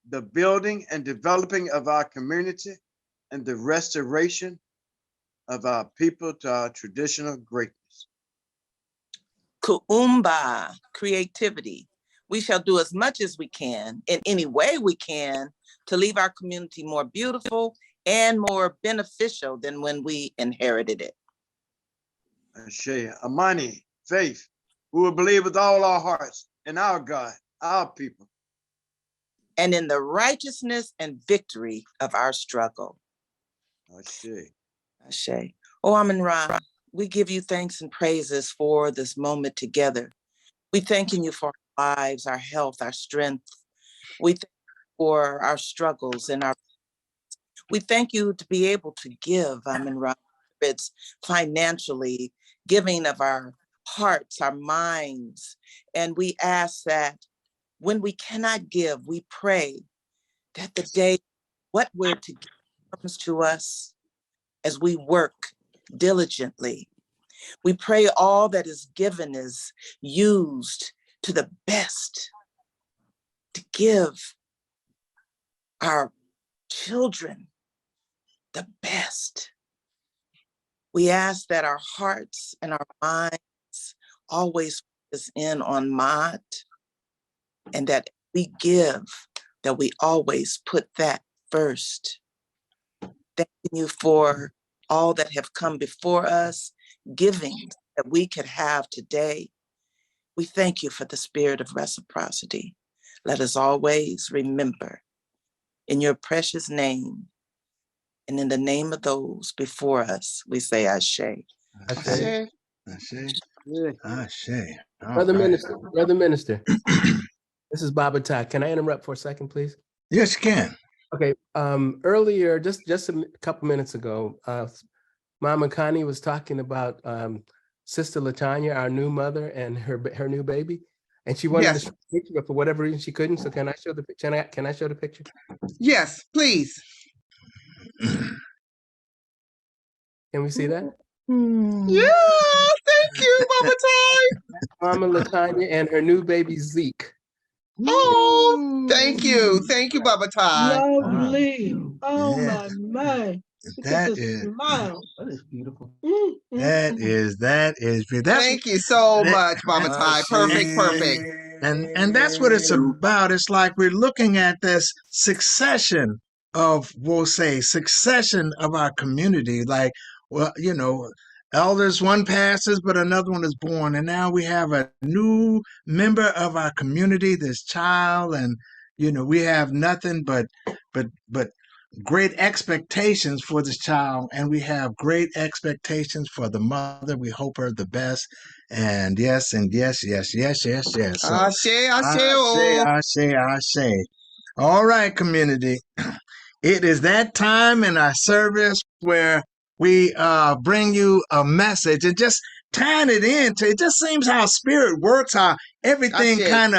the building and developing of our community and the restoration of our people to our traditional greatness. Kuumba, creativity. We shall do as much as we can in any way we can to leave our community more beautiful and more beneficial than when we inherited it. Ashe, Amani, faith. We will believe with all our hearts in our God, our people. And in the righteousness and victory of our struggle. Ashe. Ashe. Oh, Amun-Ra, we give you thanks and praises for this moment together. We thanking you for our lives, our health, our strength. We thank you for our struggles and we thank you to be able to give, Amun-Ra. It's financially, giving of our hearts, our minds. And we ask that when we cannot give, we pray that the day what we're to give comes to us as we work diligently. We pray all that is given is used to the best to give our children the best. We ask that our hearts and our minds always focus in on Maat, and that we give, that we always put that first. Thanking you for all that have come before us, giving that we could have today. We thank you for the spirit of reciprocity. Let us always remember in your precious name and in the name of those before us, we say Ashe. Ashe. Ashe. Ashe. All Brother right. Minister, this is Baba Tai. Can I interrupt for a second, please? Yes, you can. Okay. Earlier, just a couple minutes ago, Mama Connie was talking about Sister Latanya, our new mother, and her new baby, and she wanted to show the picture, but for whatever reason she couldn't. So can I show the picture? Can I show the picture? Yes, please. Can we see that? Yeah, thank you, Baba Tai. Mama Latanya and her new baby Zeke. Oh, thank you, Baba Tai. Lovely. Oh Yeah. my. That Look at the is smile. That is beautiful. that is beautiful. Thank you so much, Baba Tai. Perfect. And that's what it's about. It's like we're looking at this succession of, we'll say, succession of our community. Like, well, you know, elders, one passes, but another one is born. And now we have a new member of our community, this child. And, you know, we have nothing but great expectations for this child, and we have great expectations for the mother. We hope her the best. And yes. So, Ashe. All right, community. It is that time in our service where we bring you a message and just tying it into, it just seems how spirit works, how everything kind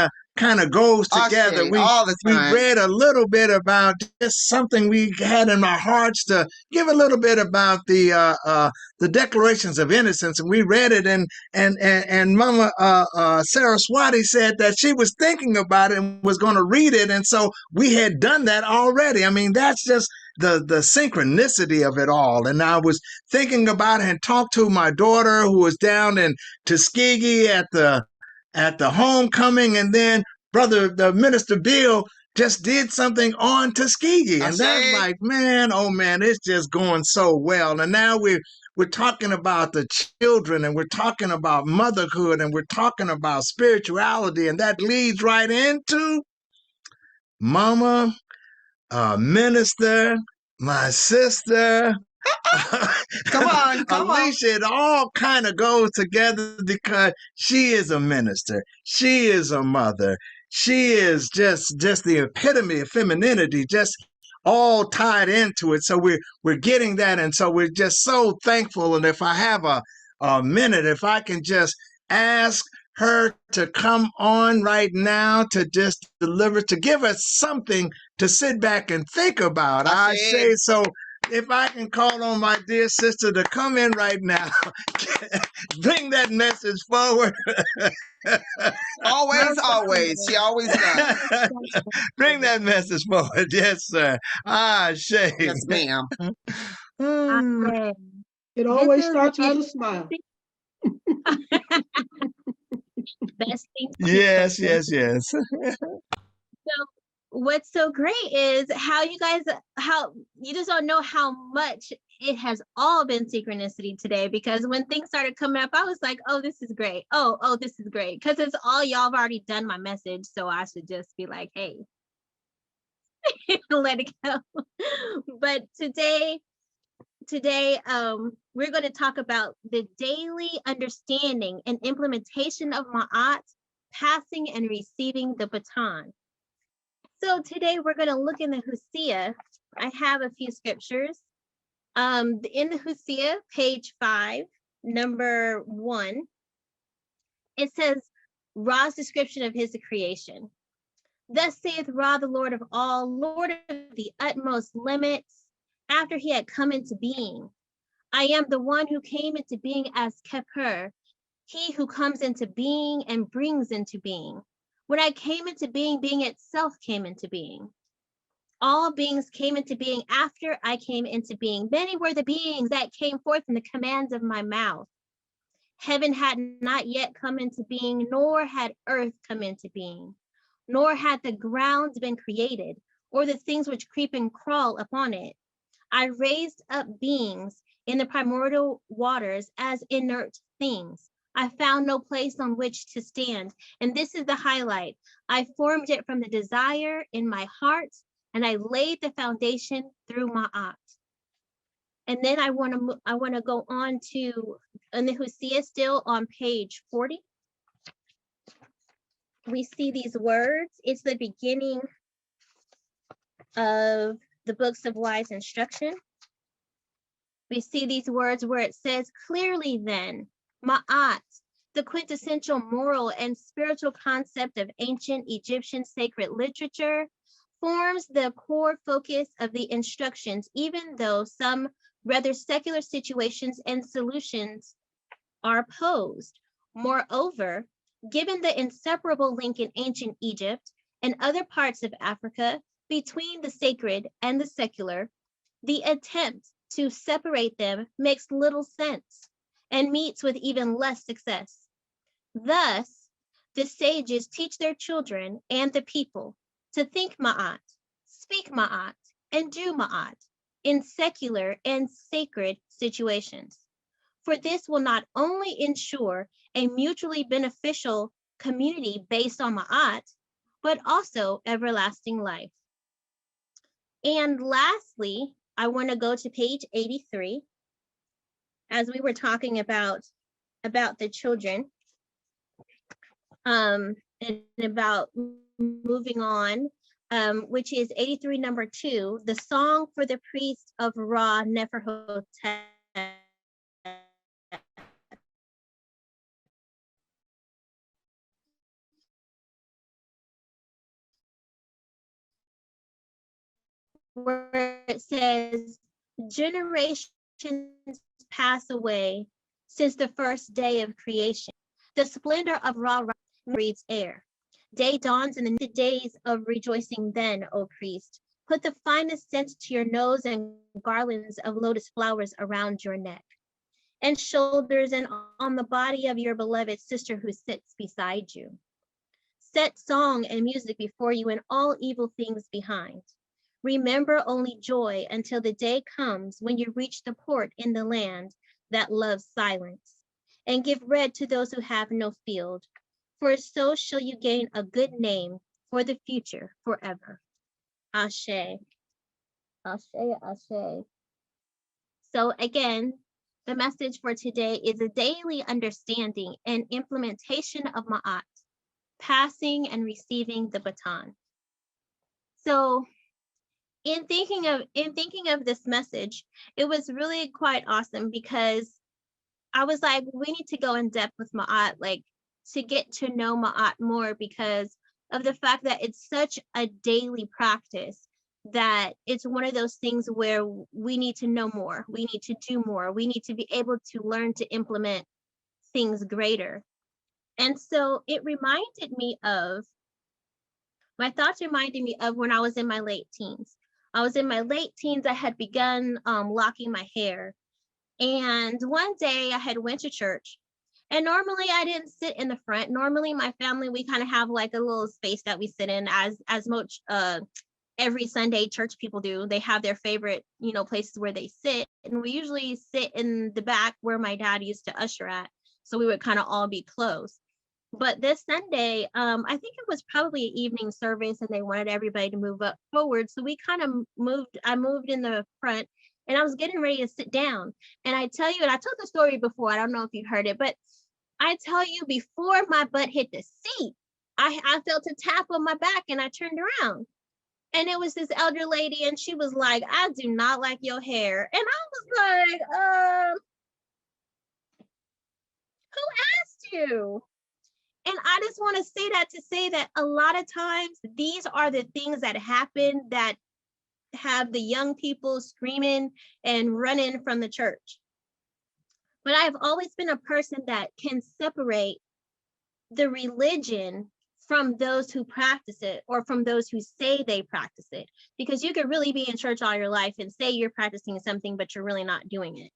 of goes together. We read a little bit about just something we had in our hearts to give a little bit about the Declarations of Innocence, and we read it, and Mama Saraswati said that she was thinking about it and was going to read it, and so we had done that already. I mean, that's just the synchronicity of it all. And I was thinking about it and talked to my daughter who was down in Tuskegee at the homecoming, and then the Minister Bill just did something on Tuskegee, and that's like, man, oh man, it's just going so well. And now we're talking about the children, and we're talking about motherhood, and we're talking about spirituality, and that leads right into Mama, Minister, my sister. Come on. Alicia, it all kind of goes together because she is a minister. She is a mother. She is just the epitome of femininity, just all tied into it. So we're getting that. And so we're just so thankful. And if I have a minute, if I can just ask her to come on right now to just deliver, to give us something to sit back and think about. I say so. If I can call on my dear sister to come in right now, bring that message forward. Always. She always does. Bring that message forward. Yes, sir. Ashe. Yes, ma'am. It always starts with a smile. Best thing. Yes. So what's so great is how you just don't know how much it has all been synchronicity today, because when things started coming up, I was like, oh, this is great. Oh, this is great. Because it's all y'all have already done my message. So I should just be like, hey, let it go. But today, we're going to talk about the daily understanding and implementation of Ma'at, passing and receiving the baton. So today we're going to look in the Hosea. I have a few scriptures. In the Hosea, page 5, number 1, it says Ra's description of his creation. Thus saith Ra, the Lord of all, Lord of the utmost limits, after he had come into being. I am the one who came into being as Keper, he who comes into being and brings into being. When I came into being, being itself came into being. All beings came into being after I came into being. Many were the beings that came forth in the commands of my mouth. Heaven had not yet come into being, nor had earth come into being, nor had the ground been created, or the things which creep and crawl upon it. I raised up beings in the primordial waters as inert things. I found no place on which to stand. And this is the highlight. I formed it from the desire in my heart, and I laid the foundation through Ma'at. And then I want to go on to in the Hosea, still on page 40, we see these words. It's the beginning of the books of wise instruction. We see these words where it says, clearly then, Ma'at, the quintessential moral and spiritual concept of ancient Egyptian sacred literature, forms the core focus of the instructions, even though some rather secular situations and solutions are posed. Moreover, given the inseparable link in ancient Egypt and other parts of Africa between the sacred and the secular, the attempt to separate them makes little sense and meets with even less success. Thus, the sages teach their children and the people to think Ma'at, speak Ma'at, and do Ma'at in secular and sacred situations. For this will not only ensure a mutually beneficial community based on Ma'at, but also everlasting life. And lastly, I want to go to page 83. As we were talking about the children, and about moving on, which is 83, number 2, the song for the priest of Ra Neferhotep. Where it says, generations pass away since the first day of creation. The splendor of Ra breathes air. Day dawns in the days of rejoicing then, O priest. Put the finest scent to your nose and garlands of lotus flowers around your neck and shoulders and on the body of your beloved sister who sits beside you. Set song and music before you and all evil things behind. Remember only joy until the day comes when you reach the port in the land that loves silence, and give bread to those who have no field, for so shall you gain a good name for the future forever. Ashe. Ashe, ashe. So again, the message for today is a daily understanding and implementation of Ma'at, passing and receiving the baton. So in thinking of this message, it was really quite awesome because I was like, we need to go in depth with Ma'at, like to get to know Ma'at more, because of the fact that it's such a daily practice that it's one of those things where we need to know more, we need to do more, we need to be able to learn to implement things greater. And so it reminded me of, my thoughts reminded me of when I was in my late teens. I was in my late teens, I had begun locking my hair. And one day I had went to church, and normally I didn't sit in the front. Normally my family, we kind of have like a little space that we sit in, as much every Sunday church people do. They have their favorite, places where they sit. And we usually sit in the back where my dad used to usher at. So we would kind of all be close. But this Sunday, I think it was probably an evening service and they wanted everybody to move up forward. So we kind of I moved in the front and I was getting ready to sit down. And I tell you, and I told the story before, I don't know if you've heard it, but I tell you, before my butt hit the seat, I felt a tap on my back and I turned around. And it was this elder lady and she was like, I do not like your hair. And I was like, who asked you? And I just want to say that a lot of times these are the things that happen that have the young people screaming and running from the church. But I've always been a person that can separate the religion from those who practice it, or from those who say they practice it. Because you could really be in church all your life and say you're practicing something, but you're really not doing it.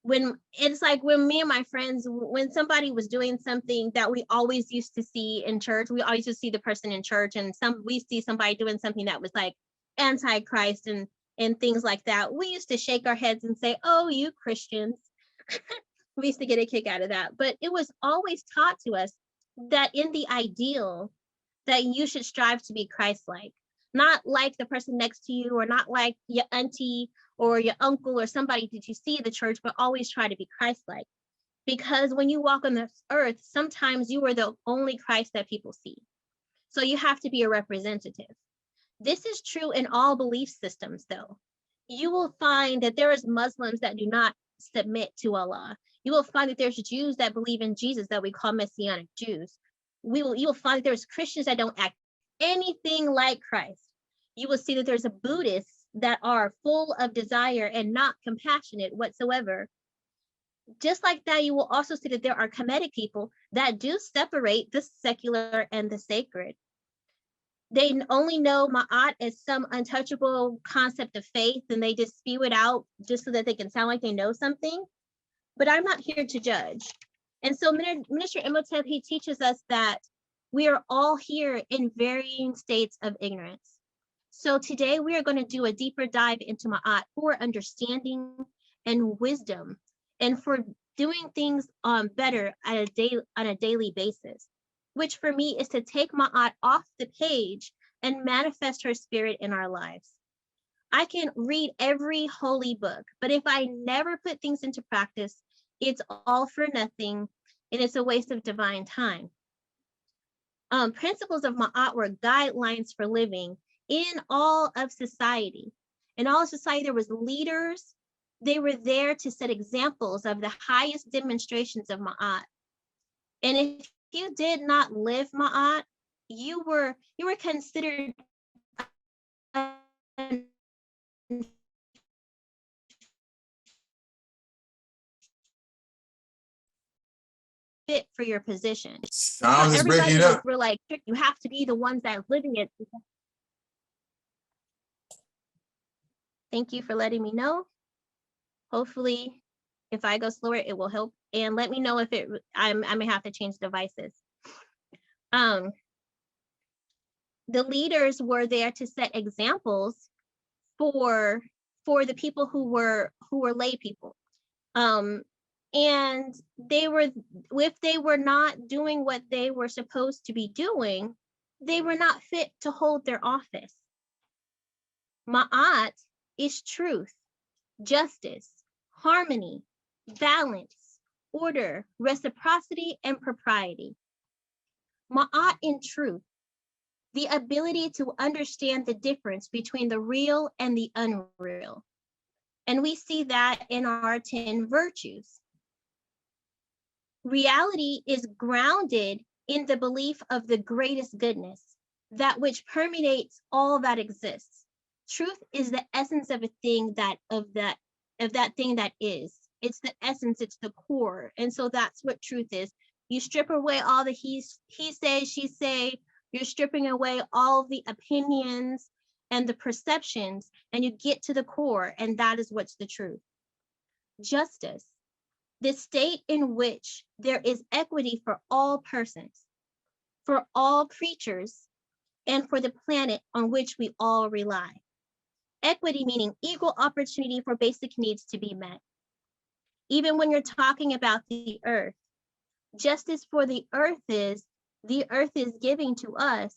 When it's like when me and my friends, when somebody was doing something that we always used to see in church, we always used to see the person in church, and we see somebody doing something that was like anti-Christ and things like that. We used to shake our heads and say, oh, you Christians. We used to get a kick out of that. But it was always taught to us that in the ideal, that you should strive to be Christ-like. not like the person next to you, or not like your auntie or your uncle or somebody that you see at the church, but always try to be Christ-like. Because when you walk on this earth, sometimes you are the only Christ that people see. So you have to be a representative. This is true in all belief systems, though. You will find that there is Muslims that do not submit to Allah. You will find that there's Jews that believe in Jesus that we call Messianic Jews. You will find that there's Christians that don't act anything like Christ. You will see that there's a Buddhists that are full of desire and not compassionate whatsoever. Just like that, you will also see that there are Kemetic people that do separate the secular and the sacred. They only know Ma'at as some untouchable concept of faith, and they just spew it out just so that they can sound like they know something. But I'm not here to judge. And so Minister Imhotep, he teaches us that we are all here in varying states of ignorance. So today we are going to do a deeper dive into Ma'at for understanding and wisdom, and for doing things better on a daily basis, which for me is to take Ma'at off the page and manifest her spirit in our lives. I can read every holy book, but if I never put things into practice, it's all for nothing, and it's a waste of divine time. Principles of Ma'at were guidelines for living in all of society. In all of society, there was leaders. They were there to set examples of the highest demonstrations of Ma'at. And if you did not live Ma'at, you were considered fit for your position. Sound is breaking up. We're like, you have to be the ones that are living it. Thank you for letting me know. Hopefully, if I go slower, it will help. And let me know if I may have to change devices. The leaders were there to set examples for the people who were lay people. And if they were not doing what they were supposed to be doing, they were not fit to hold their office. Ma'at is truth, justice, harmony, balance, order, reciprocity, and propriety. Ma'at in truth, the ability to understand the difference between the real and the unreal. And we see that in our 10 virtues. Reality is grounded in the belief of the greatest goodness, that which permeates all that exists. Truth is the essence of a thing of that thing that is. It's the essence, it's the core. And so that's what truth is. You strip away all the he say, she say, you're stripping away all the opinions and the perceptions, and you get to the core, and that is what's the truth. Justice, the state in which there is equity for all persons, for all creatures, and for the planet on which we all rely. Equity meaning equal opportunity for basic needs to be met. Even when you're talking about the earth, justice for the earth is giving to us,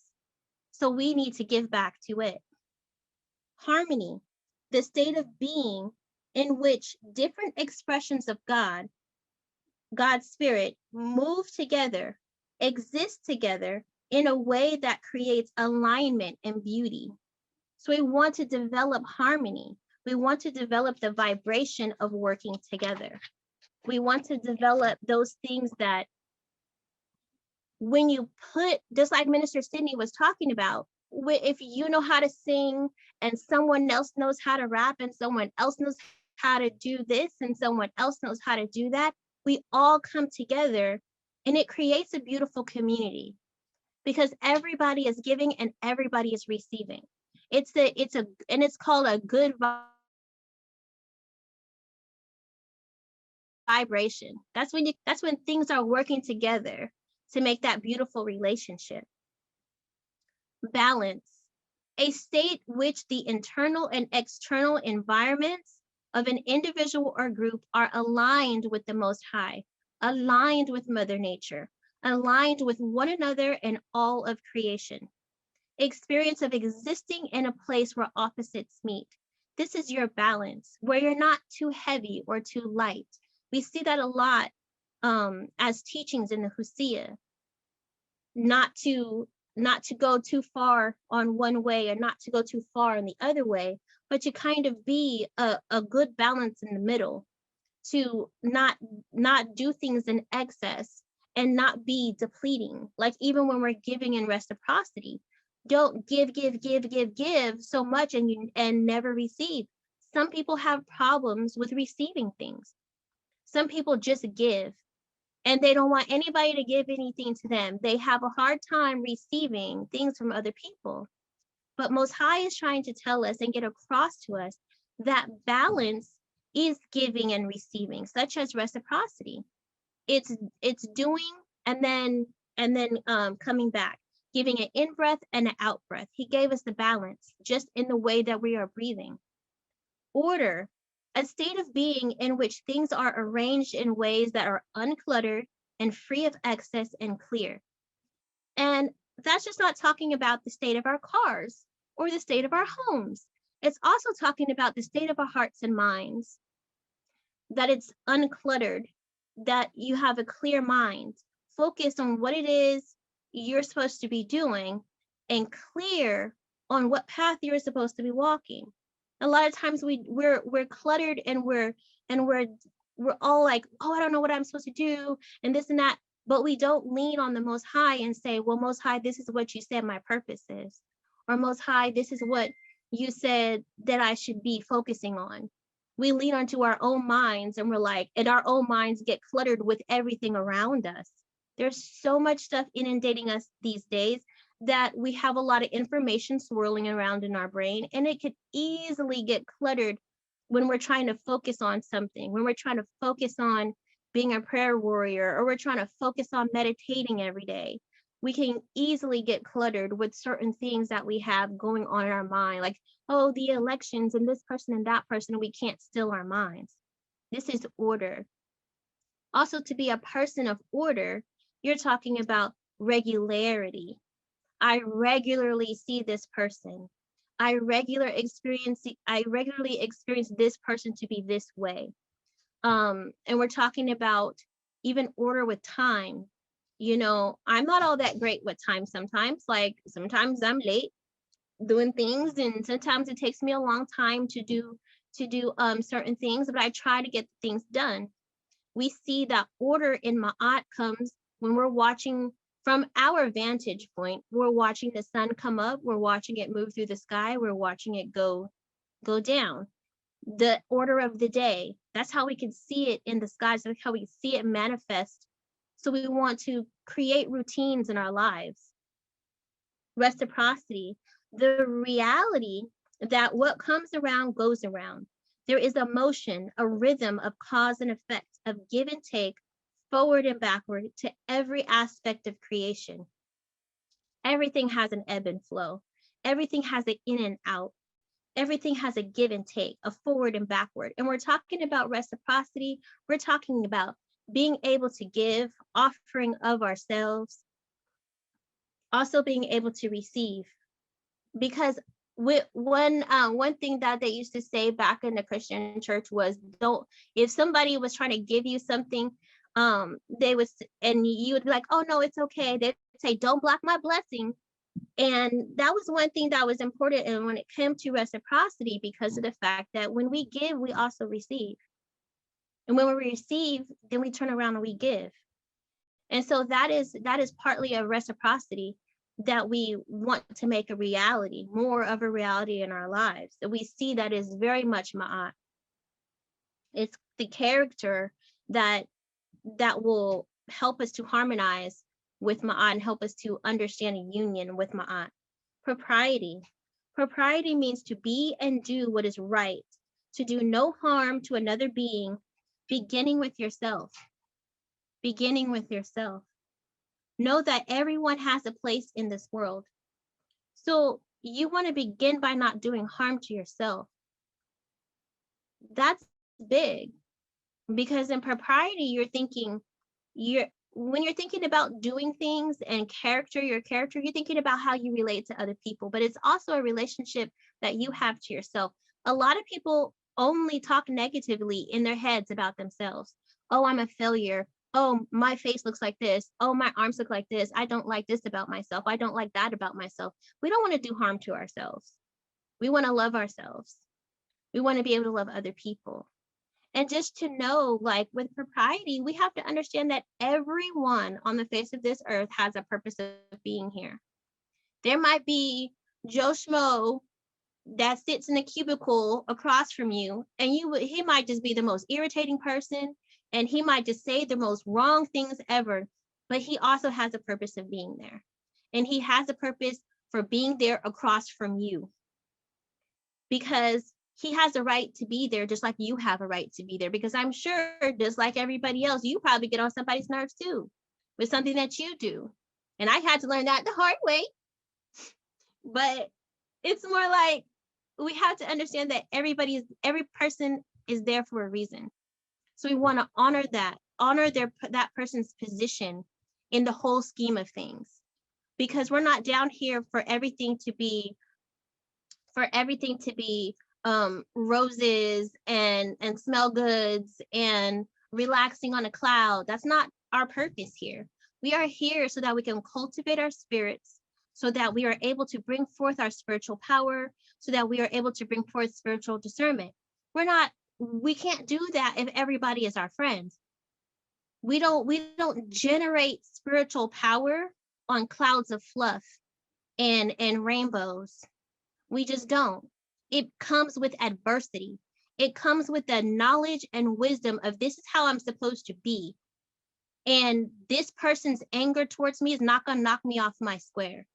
so we need to give back to it. Harmony, the state of being in which different expressions of God's spirit move together, exist together in a way that creates alignment and beauty. So we want to develop harmony. We want to develop the vibration of working together. We want to develop those things that when you put, just like Minister Sydney was talking about, if you know how to sing and someone else knows how to rap and someone else knows how to do this and someone else knows how to do that, we all come together and it creates a beautiful community because everybody is giving and everybody is receiving. It's called a good vibration. That's when things are working together to make that beautiful relationship. Balance, a state which the internal and external environments of an individual or group are aligned with the Most High, aligned with Mother Nature, aligned with one another and all of creation. experience of existing in a place where opposites meet. This is your balance, where you're not too heavy or too light. We see that a lot as teachings in the Hosea, not to go too far on one way or not to go too far on the other way, but to kind of be a good balance in the middle, to not do things in excess and not be depleting. Like even when we're giving in reciprocity, don't give so much and never receive. Some people have problems with receiving things. Some people just give and they don't want anybody to give anything to them. They have a hard time receiving things from other people. But Most High is trying to tell us and get across to us that balance is giving and receiving, such as reciprocity. It's doing and then coming back, giving an in-breath and an out-breath. He gave us the balance just in the way that we are breathing. Order, a state of being in which things are arranged in ways that are uncluttered and free of excess and clear. And that's just not talking about the state of our cars or the state of our homes. It's also talking about the state of our hearts and minds, that it's uncluttered, that you have a clear mind, focused on what it is you're supposed to be doing and clear on what path you're supposed to be walking. A lot of times we're cluttered and we're all like, oh, I don't know what I'm supposed to do and this and that, but we don't lean on the Most High and say, well, Most High, this is what you said my purpose is, or Most High, this is what you said that I should be focusing on. We lean onto our own minds and we're like, and our own minds get cluttered with everything around us. There's so much stuff inundating us these days that we have a lot of information swirling around in our brain, and it could easily get cluttered when we're trying to focus on something, when we're trying to focus on being a prayer warrior, or we're trying to focus on meditating every day. We can easily get cluttered with certain things that we have going on in our mind, like, oh, the elections and this person and that person, we can't still our minds. This is order. Also, to be a person of order, you're talking about regularity. I regularly see this person. I regularly experience this person to be this way. And we're talking about even order with time. You know, I'm not all that great with time sometimes. Like sometimes I'm late doing things, and sometimes it takes me a long time to do certain things, but I try to get things done. We see that order in Ma'at comes when we're watching from our vantage point. We're watching the sun come up, we're watching it move through the sky, we're watching it go down. The order of the day, that's how we can see it in the skies, that's how we see it manifest. So we want to create routines in our lives. Reciprocity, the reality that what comes around goes around. There is a motion, a rhythm of cause and effect, of give and take, forward and backward to every aspect of creation. Everything has an ebb and flow. Everything has an in and out. Everything has a give and take, a forward and backward. And we're talking about reciprocity. We're talking about being able to give, offering of ourselves, also being able to receive. Because one thing that they used to say back in the Christian church was, if somebody was trying to give you something, and you would be like, oh no, it's okay. They'd say, don't block my blessing. And that was one thing that was important. And when it came to reciprocity, because of the fact that when we give, we also receive. And when we receive, then we turn around and we give. And so that is partly a reciprocity that we want to make a reality, more of a reality in our lives. And we see that is very much Ma'at. It's the character that will help us to harmonize with Ma'at and help us to understand a union with Ma'at. Propriety. Propriety means to be and do what is right, to do no harm to another being, beginning with yourself. Beginning with yourself. Know that everyone has a place in this world. So you want to begin by not doing harm to yourself. That's big, because in propriety, you're thinking, when you're thinking about doing things and your character, you're thinking about how you relate to other people, but it's also a relationship that you have to yourself. A lot of people only talk negatively in their heads about themselves. Oh, I'm a failure. Oh, my face looks like this. Oh, my arms look like this. I don't like this about myself. I don't like that about myself. We don't want to do harm to ourselves. We want to love ourselves. We want to be able to love other people. And just to know, like with propriety, we have to understand that everyone on the face of this earth has a purpose of being here. There might be Joe Schmo that sits in a cubicle across from you, and he might just be the most irritating person, and he might just say the most wrong things ever, but he also has a purpose of being there. And he has a purpose for being there across from you, because he has a right to be there, just like you have a right to be there. Because I'm sure, just like everybody else, you probably get on somebody's nerves too with something that you do. And I had to learn that the hard way. But it's more like we have to understand that every person is there for a reason. So we want to honor that person's position in the whole scheme of things, because we're not down here for everything to be roses and smell goods and relaxing on a cloud. That's not our purpose here. We are here so that we can cultivate our spirits, so that we are able to bring forth our spiritual power, so that we are able to bring forth spiritual discernment. We can't do that if everybody is our friend. We don't generate spiritual power on clouds of fluff and rainbows. We just don't. It comes with adversity. It comes with the knowledge and wisdom of this is how I'm supposed to be. And this person's anger towards me is not going to knock me off my square.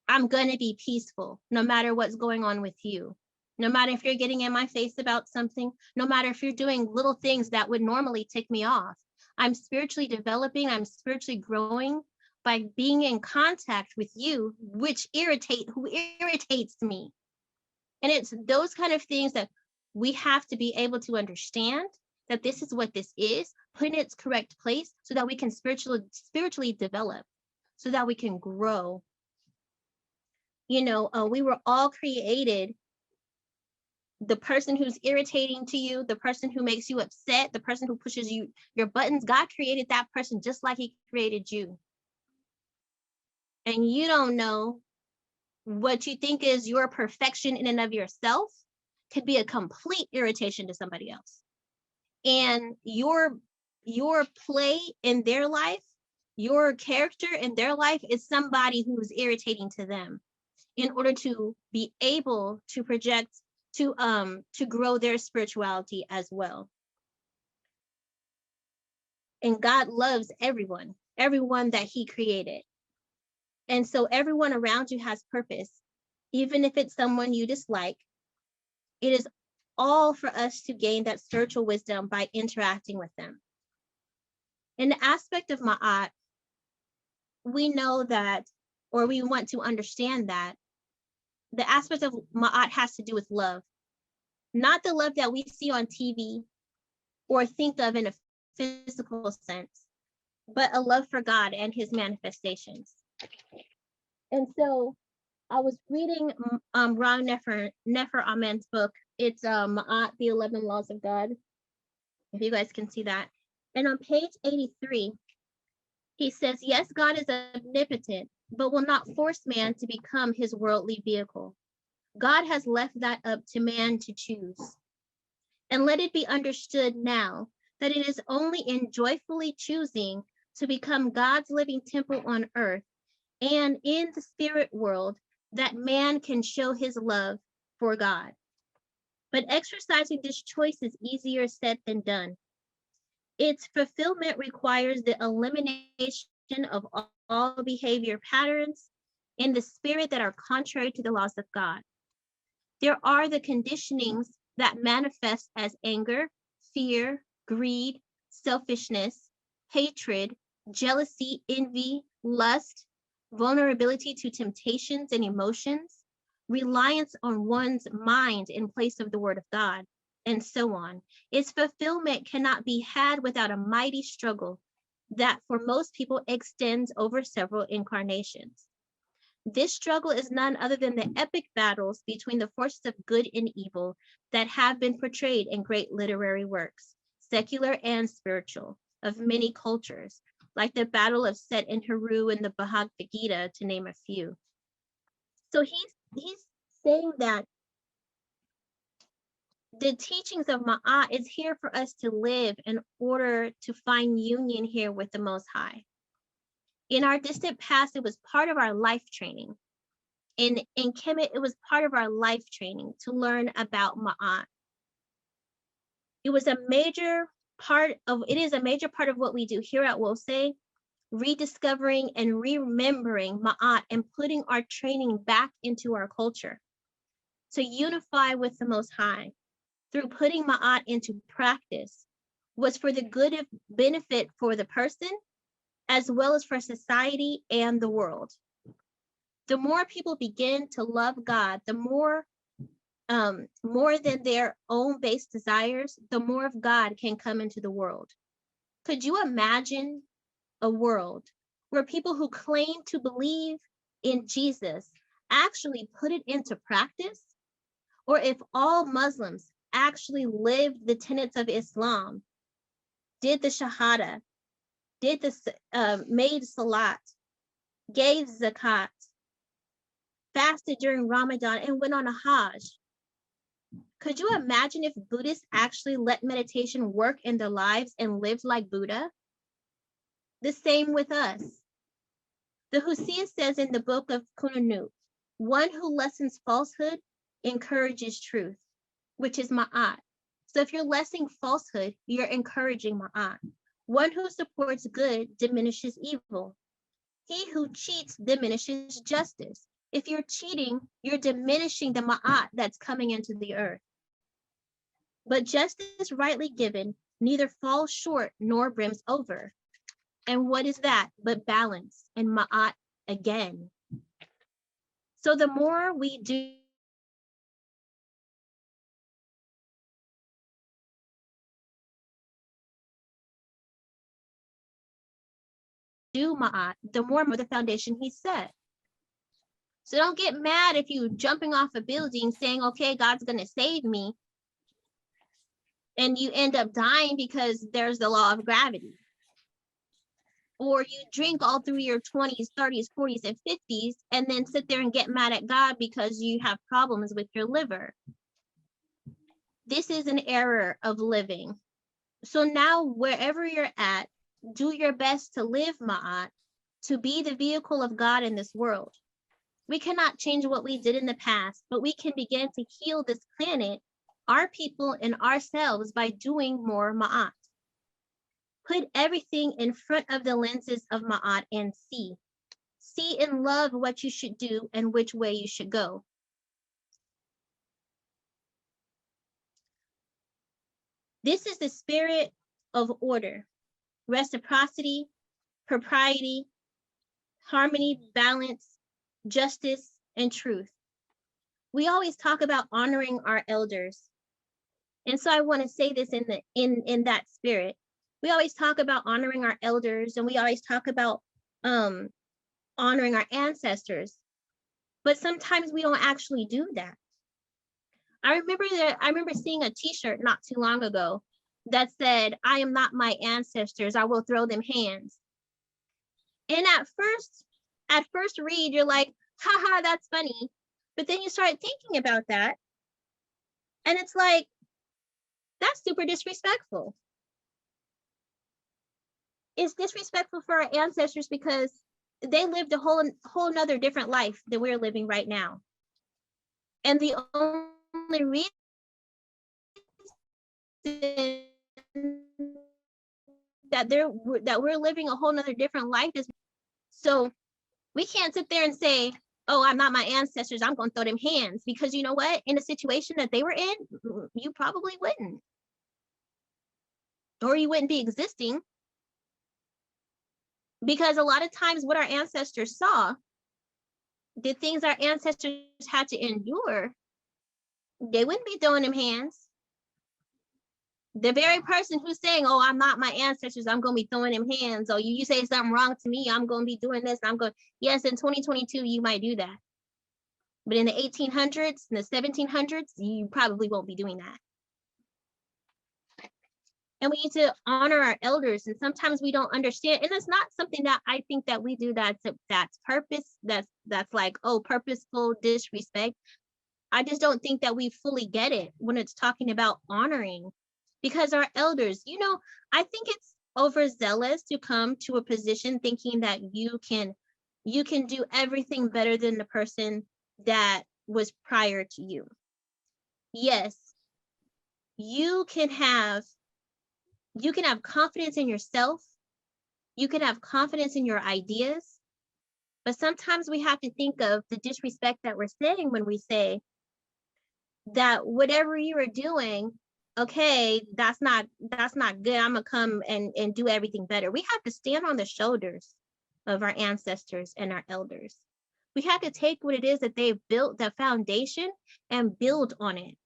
I'm going to be peaceful no matter what's going on with you. No matter if you're getting in my face about something, no matter if you're doing little things that would normally tick me off. I'm spiritually developing, I'm spiritually growing by being in contact with you, who irritates me. And it's those kind of things that we have to be able to understand, that this is what this is, put in its correct place so that we can spiritually develop, so that we can grow. We were all created. The person who's irritating to you, the person who makes you upset, the person who pushes your buttons, God created that person just like he created you. And you don't know what you think is your perfection in and of yourself could be a complete irritation to somebody else. And your play in their life, your character in their life is somebody who's irritating to them in order to be able to project, to grow their spirituality as well. And God loves everyone that he created. And so everyone around you has purpose, even if it's someone you dislike. It is all for us to gain that spiritual wisdom by interacting with them. In the aspect of Ma'at, we know that, or we want to understand that, the aspect of Ma'at has to do with love. Not the love that we see on TV or think of in a physical sense, but a love for God and his manifestations. And so I was reading Ron Nefer Amen's book. It's Ma'at, the 11 Laws of God, if you guys can see that. And on page 83, he says, yes, God is omnipotent, but will not force man to become his worldly vehicle. God has left that up to man to choose. And let it be understood now that it is only in joyfully choosing to become God's living temple on earth and in the spirit world that man can show his love for God. But exercising this choice is easier said than done. Its fulfillment requires the elimination of all behavior patterns in the spirit that are contrary to the laws of God. There are the conditionings that manifest as anger, fear, greed, selfishness, hatred, jealousy, envy, lust, vulnerability to temptations and emotions, reliance on one's mind in place of the word of God, and so on. Its fulfillment cannot be had without a mighty struggle, that for most people extends over several incarnations. This struggle is none other than the epic battles between the forces of good and evil that have been portrayed in great literary works, secular and spiritual, of many cultures, like the Battle of Set and Heru in the Bhagavad Gita, to name a few. So he's saying that the teachings of Ma'at is here for us to live in order to find union here with the Most High. In our distant past, it was part of our life training. In Kemet, it was part of our life training to learn about Ma'at. It is a major part of what we do here at WOSE, rediscovering and remembering Ma'at and putting our training back into our culture to unify with the Most High through putting Ma'at into practice was for the good of benefit for the person as well as for society and the world. The more people begin to love God, the more than their own base desires, the more of God can come into the world. Could you imagine a world where people who claim to believe in Jesus actually put it into practice? Or if all Muslims actually lived the tenets of Islam, did the Shahada, made Salat, gave Zakat, fasted during Ramadan, and went on a Hajj. Could you imagine if Buddhists actually let meditation work in their lives and lived like Buddha? The same with us. The Hosea says in the book of Kununut, one who lessens falsehood encourages truth, which is Ma'at. So if you're lessening falsehood, you're encouraging Ma'at. One who supports good diminishes evil. He who cheats diminishes justice. If you're cheating, you're diminishing the Ma'at that's coming into the earth. But justice rightly given neither falls short nor brims over. And what is that but balance and Ma'at again? So the more we do Ma'at, the more the foundation he set. So don't get mad if you jumping off a building saying, okay, God's gonna save me, and you end up dying because there's the law of gravity. Or you drink all through your 20s, 30s, 40s, and 50s, and then sit there and get mad at God because you have problems with your liver. This is an error of living. So now wherever you're at, do your best to live Ma'at, to be the vehicle of God in this world. We cannot change what we did in the past, but we can begin to heal this planet, our people, and ourselves by doing more Ma'at. Put everything in front of the lenses of Ma'at and see. See and love what you should do and which way you should go. This is the spirit of order, reciprocity, propriety, harmony, balance, justice, and truth. We always talk about honoring our elders. And so I want to say this in that spirit. We always talk about honoring our elders, and we always talk about honoring our ancestors, but sometimes we don't actually do that. I remember seeing a t-shirt not too long ago that said, I am not my ancestors, I will throw them hands. And at first read, you're like, haha, that's funny. But then you start thinking about that, and it's like, that's super disrespectful. It's disrespectful for our ancestors because they lived a whole nother different life than we're living right now. And the only reason that we're living a whole nother different life is, so we can't sit there and say, oh, I'm not my ancestors, I'm going to throw them hands, because you know what? In a situation that they were in, you probably wouldn't. Or you wouldn't be existing. Because a lot of times what our ancestors saw, the things our ancestors had to endure, they wouldn't be throwing them hands. The very person who's saying, oh, I'm not my ancestors, I'm going to be throwing them hands. Or you say something wrong to me, I'm going to be doing this. Yes, in 2022, you might do that. But in the 1800s, in the 1700s, you probably won't be doing that. And we need to honor our elders. And sometimes we don't understand. And it's not something that I think that we do that's purpose, that's like, oh, purposeful disrespect. I just don't think that we fully get it when it's talking about honoring. Because our elders, you know, I think it's overzealous to come to a position thinking that you can do everything better than the person that was prior to you. Yes, you can have confidence in yourself. You can have confidence in your ideas. But sometimes we have to think of the disrespect that we're saying when we say that whatever you are doing, okay, that's not good. I'm gonna come and do everything better. We have to stand on the shoulders of our ancestors and our elders. We have to take what it is that they've built, the foundation, and build on it.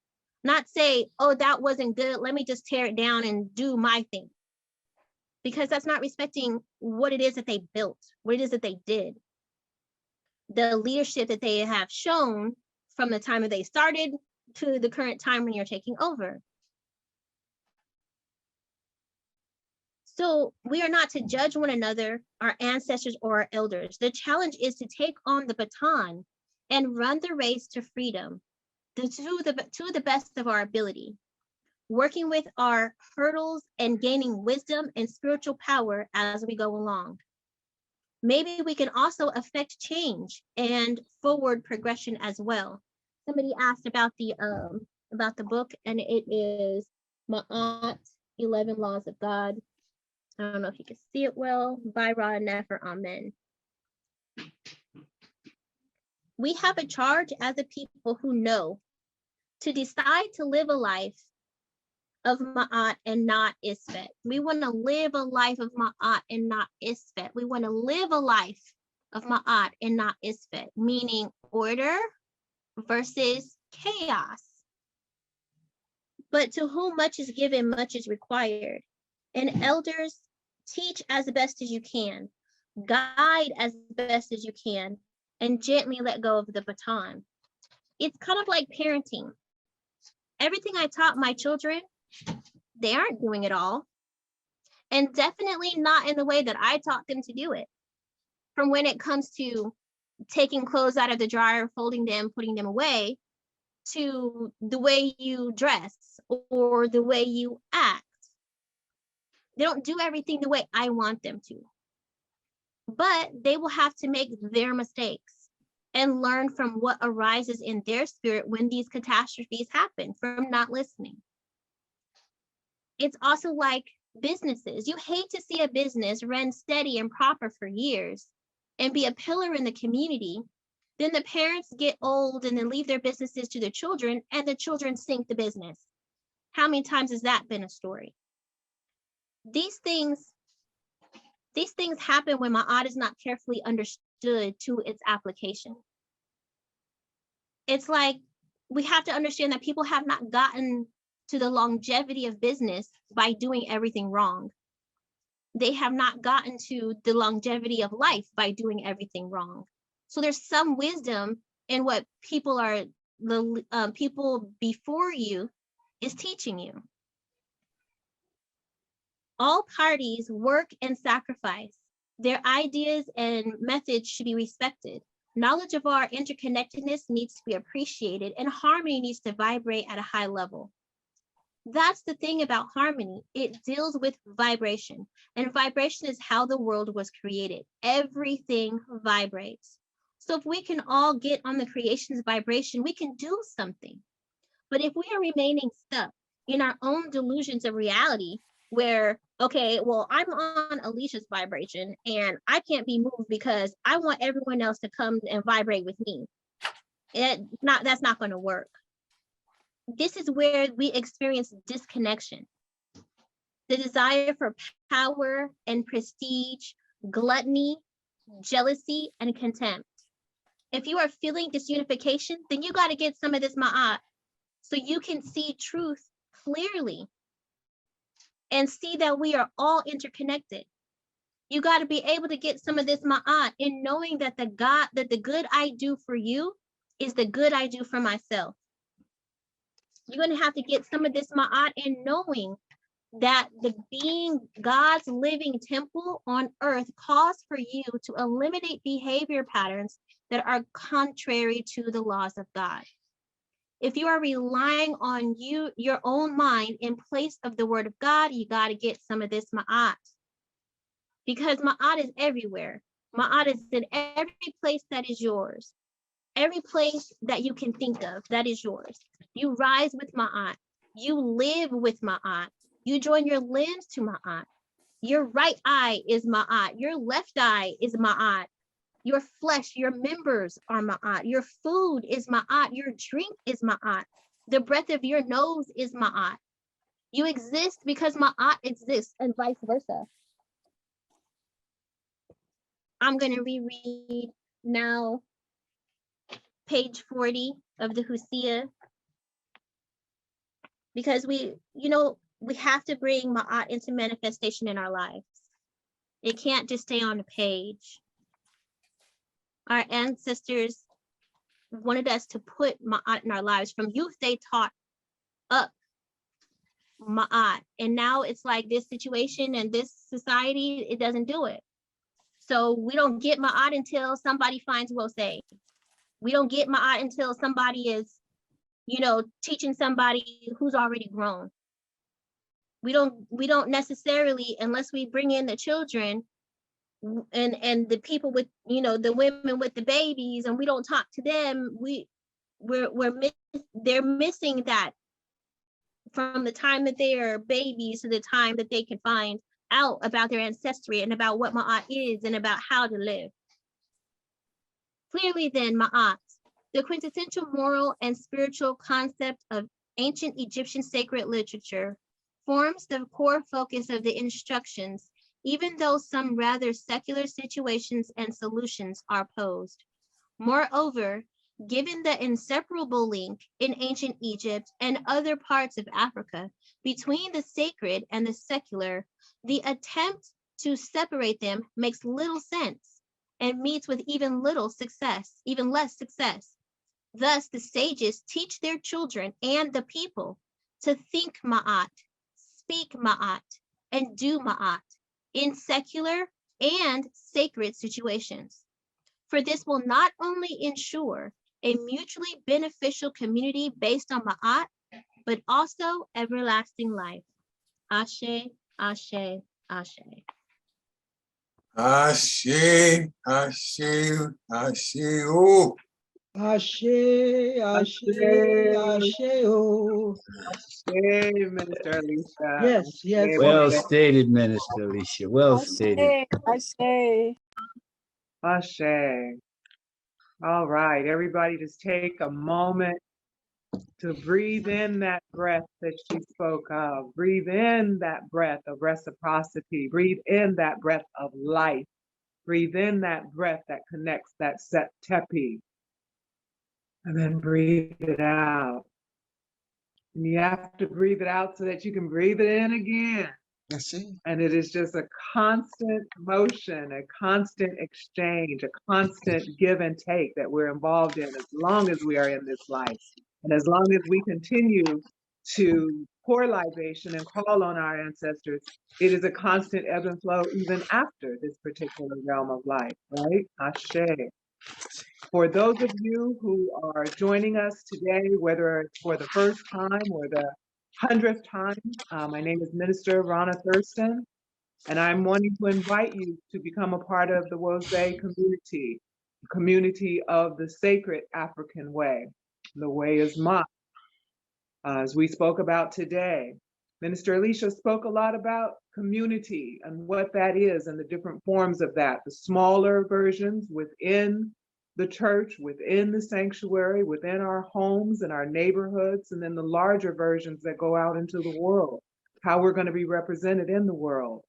Not say, oh, that wasn't good, let me just tear it down and do my thing. Because that's not respecting what it is that they built, what it is that they did. The leadership that they have shown from the time that they started to the current time when you're taking over. So we are not to judge one another, our ancestors or our elders. The challenge is to take on the baton and run the race to freedom to the best of our ability, working with our hurdles and gaining wisdom and spiritual power as we go along. Maybe we can also affect change and forward progression as well. Somebody asked about the book, and it is Ma'at, 11 Laws of God. I don't know if you can see it well, by Ra Nefer Amen. We have a charge as a people who know to decide to live a life of Ma'at and not Isfet. We want to live a life of Ma'at and not Isfet. We want to live a life of Ma'at and not Isfet, meaning order versus chaos. But to whom much is given, much is required. And elders, teach as best as you can, guide as best as you can, and gently let go of the baton. It's kind of like parenting. Everything I taught my children, they aren't doing it all. And definitely not in the way that I taught them to do it. From when it comes to taking clothes out of the dryer, folding them, putting them away, to the way you dress or the way you act. They don't do everything the way I want them to. But they will have to make their mistakes and learn from what arises in their spirit when these catastrophes happen from not listening. It's also like businesses. You hate to see a business run steady and proper for years and be a pillar in the community. Then the parents get old and then leave their businesses to their children, and the children sink the business. How many times has that been a story? These things happen when Ma'at is not carefully understood to its application. It's like we have to understand that people have not gotten to the longevity of business by doing everything wrong. They have not gotten to the longevity of life by doing everything wrong. So there's some wisdom in what people before you is teaching you. All parties work and sacrifice. Their ideas and methods should be respected. Knowledge of our interconnectedness needs to be appreciated, and harmony needs to vibrate at a high level. That's the thing about harmony. It deals with vibration, and vibration is how the world was created. Everything vibrates. So if we can all get on the creation's vibration, we can do something. But if we are remaining stuck in our own delusions of reality, where, okay, well, I'm on Alicia's vibration and I can't be moved because I want everyone else to come and vibrate with me. That's not going to work. This is where we experience disconnection. The desire for power and prestige, gluttony, jealousy, and contempt. If you are feeling disunification, then you got to get some of this Ma'at so you can see truth clearly. and see that we are all interconnected. You got to be able to get some of this ma'at in knowing that the good I do for you is the good I do for myself. You're going to have to get some of this ma'at in knowing that the being God's living temple on earth calls for you to eliminate behavior patterns that are contrary to the laws of God. If you are relying on your own mind in place of the word of God, you got to get some of this ma'at. Because ma'at is everywhere. Ma'at is in every place that is yours. Every place that you can think of, that is yours. You rise with ma'at. You live with ma'at. You join your limbs to ma'at. Your right eye is ma'at. Your left eye is ma'at. Your flesh, your members are ma'at. Your food is ma'at. Your drink is ma'at. The breath of your nose is ma'at. You exist because ma'at exists, and vice versa. I'm going to reread now page 40 of the Hosea, because we have to bring ma'at into manifestation in our lives. It can't just stay on the page. Our ancestors wanted us to put ma'at in our lives. From youth, they taught up ma'at. And now it's like this situation and this society, it doesn't do it. So we don't get ma'at until somebody finds Wosei. We don't get ma'at until somebody is, teaching somebody who's already grown. We don't necessarily, unless we bring in the children and the people with, the women with the babies, and we don't talk to them, they're missing that from the time that they are babies to the time that they can find out about their ancestry and about what ma'at is and about how to live. Clearly then, ma'at, the quintessential moral and spiritual concept of ancient Egyptian sacred literature, forms the core focus of the instructions, even though some rather secular situations and solutions are posed. Moreover, given the inseparable link in ancient Egypt and other parts of Africa between the sacred and the secular, the attempt to separate them makes little sense and meets with even less success. Thus, the sages teach their children and the people to think ma'at, speak ma'at, and do ma'at in secular and sacred situations. For this will not only ensure a mutually beneficial community based on ma'at, but also everlasting life. Ashe, ashe, ashe. Ashe, ashe, ashe, oh. Ashe, ashe, ashe, oh. Ashe, Minister Alicia. Yes, yes. Well stated, Minister Alicia. Well stated. Ashe. Ashe. All right, everybody just take a moment to breathe in that breath that she spoke of. Breathe in that breath of reciprocity. Breathe in that breath of life. Breathe in that breath that connects that set tepi. And then breathe it out. And you have to breathe it out so that you can breathe it in again. That's it. And it is just a constant motion, a constant exchange, a constant give and take that we're involved in as long as we are in this life. And as long as we continue to pour libation and call on our ancestors, it is a constant ebb and flow even after this particular realm of life, right? Ashe. For those of you who are joining us today, whether it's for the first time or the 100th time, my name is Minister Ronna Thurston, and I'm wanting to invite you to become a part of the Wosei community of the sacred African way. The way is Ma. As we spoke about today, Minister Alicia spoke a lot about community and what that is and the different forms of that, the smaller versions within the church, within the sanctuary, within our homes and our neighborhoods, and then the larger versions that go out into the world, how we're going to be represented in the world.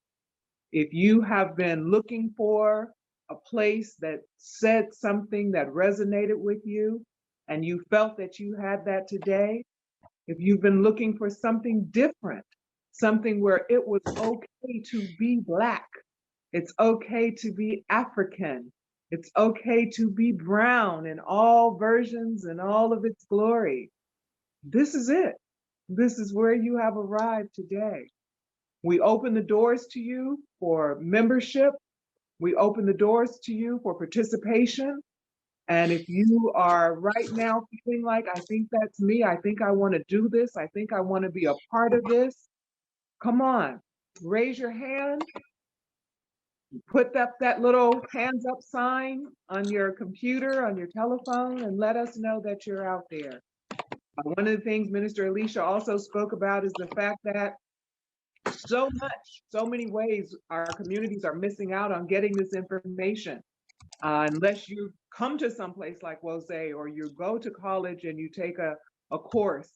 If you have been looking for a place that said something that resonated with you, and you felt that you had that today, if you've been looking for something different, something where it was okay to be Black. It's okay to be African. It's okay to be brown in all versions and all of its glory. This is it. This is where you have arrived today. We open the doors to you for membership. We open the doors to you for participation. And if you are right now feeling like, I think that's me, I think I want to do this, I think I want to be a part of this, come on, raise your hand, put up that little hands up sign on your computer, on your telephone, and let us know that you're out there. One of the things Minister Alicia also spoke about is the fact that so many ways our communities are missing out on getting this information. Unless you come to some place like Wose, or you go to college and you take a course,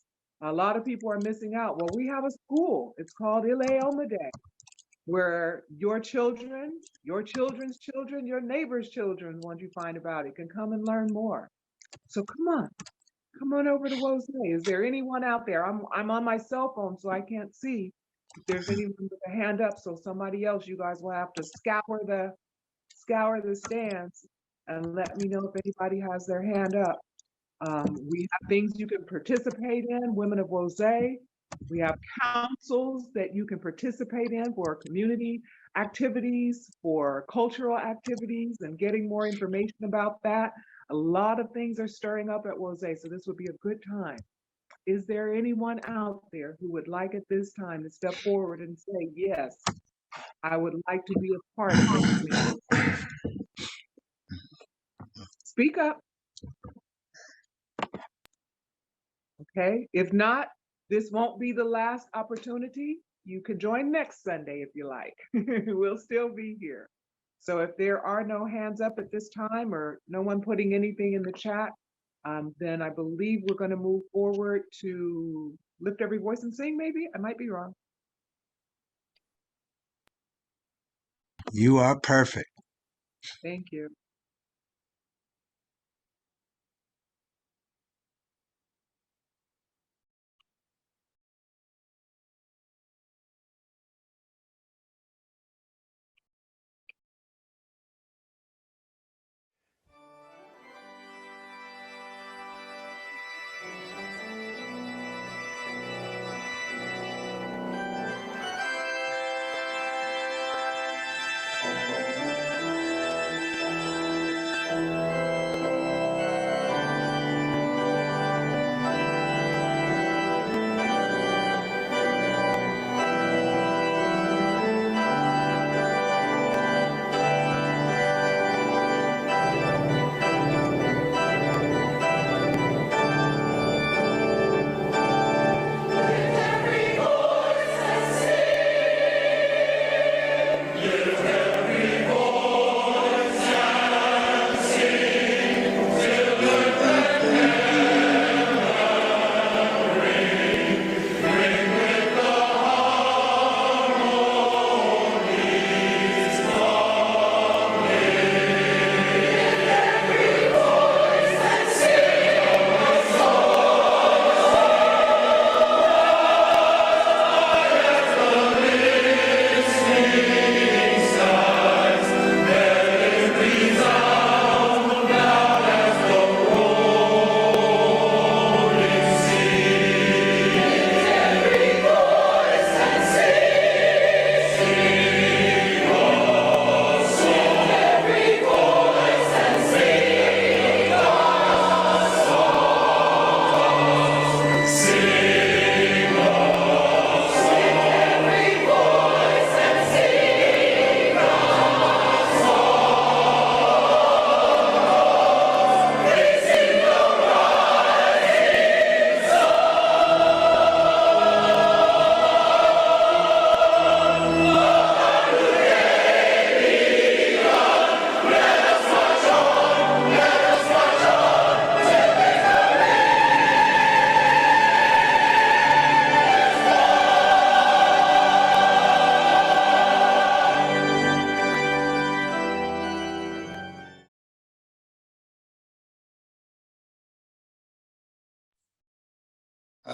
a lot of people are missing out. Well, we have a school, it's called Ile Omade, where your children, your children's children, your neighbor's children, once you find about it, can come and learn more. So come on over to Wose. Is there anyone out there? I'm on my cell phone, so I can't see if there's anyone with a hand up. So somebody else, you guys will have to scour the stands and let me know if anybody has their hand up. We have things you can participate in, Women of Wose. We have councils that you can participate in for community activities, for cultural activities, and getting more information about that. A lot of things are stirring up at Wose, so this would be a good time. Is there anyone out there who would like at this time to step forward and say, yes, I would like to be a part of this? Speak up. Okay, if not, this won't be the last opportunity. You can join next Sunday if you like. We'll still be here. So if there are no hands up at this time, or no one putting anything in the chat, then I believe we're going to move forward to Lift Every Voice and Sing, maybe? I might be wrong. You are perfect. Thank you.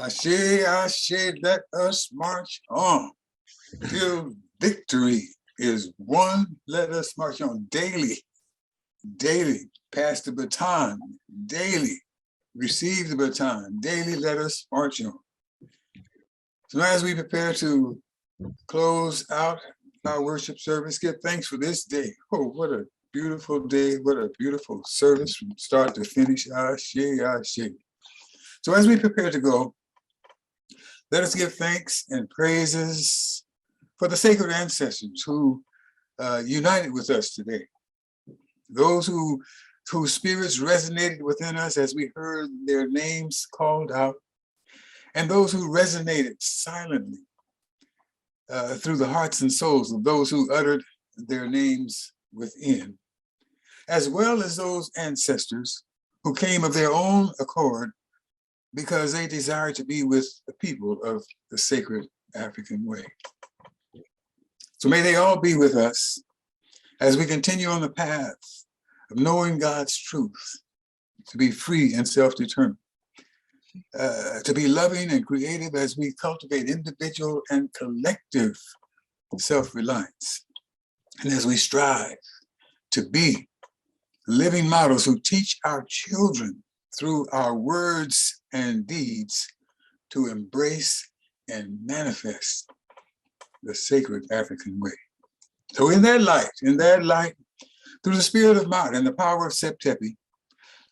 I say, let us march on. till victory is won. Let us march on daily, daily, pass the baton, daily, receive the baton, daily, let us march on. So as we prepare to close out our worship service, give thanks for this day. Oh, what a beautiful day. What a beautiful service from start to finish. Ashe, ashe. So as we prepare to go, let us give thanks and praises for the sacred ancestors who united with us today. Those whose spirits resonated within us as we heard their names called out, and those who resonated silently through the hearts and souls of those who uttered their names within, as well as those ancestors who came of their own accord because they desired to be with the people of the sacred African way. So may they all be with us as we continue on the path of knowing God's truth, to be free and self-determined, to be loving and creative as we cultivate individual and collective self-reliance, and as we strive to be living models who teach our children through our words and deeds to embrace and manifest the sacred African way. So in that light, through the spirit of Maat and the power of Septepi,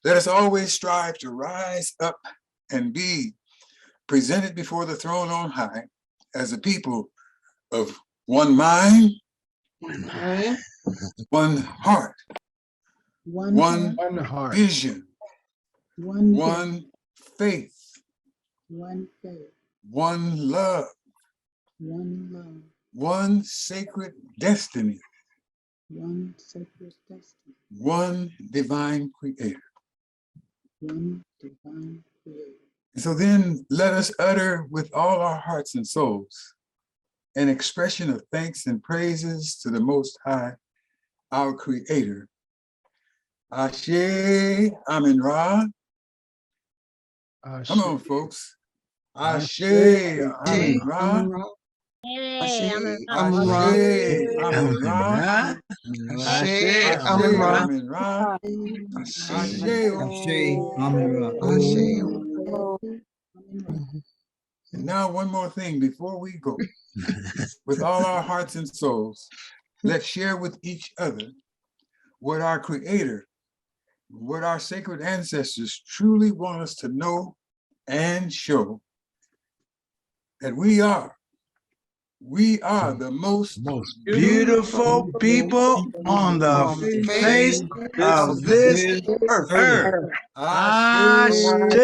let us always strive to rise up and be presented before the throne on high as a people of one mind, one heart, one heart, vision, one faith, one faith, one love, one love, one sacred destiny, one sacred destiny, one divine creator. one divine creator. So then let us utter with all our hearts and souls an expression of thanks and praises to the Most High, our Creator. Ashe, Amen Ra. Come on, folks. Ashe, Amen Ra. Hey, Amen Ra. Amen Ra. Ashe, Amen Ra. Amen Ra. Ashe, Amen Ra. And now one more thing before we go. With all our hearts and souls, let's share with each other what our Creator, what our sacred ancestors truly want us to know and show, that we are the most beautiful people on the face of this earth. Ashe.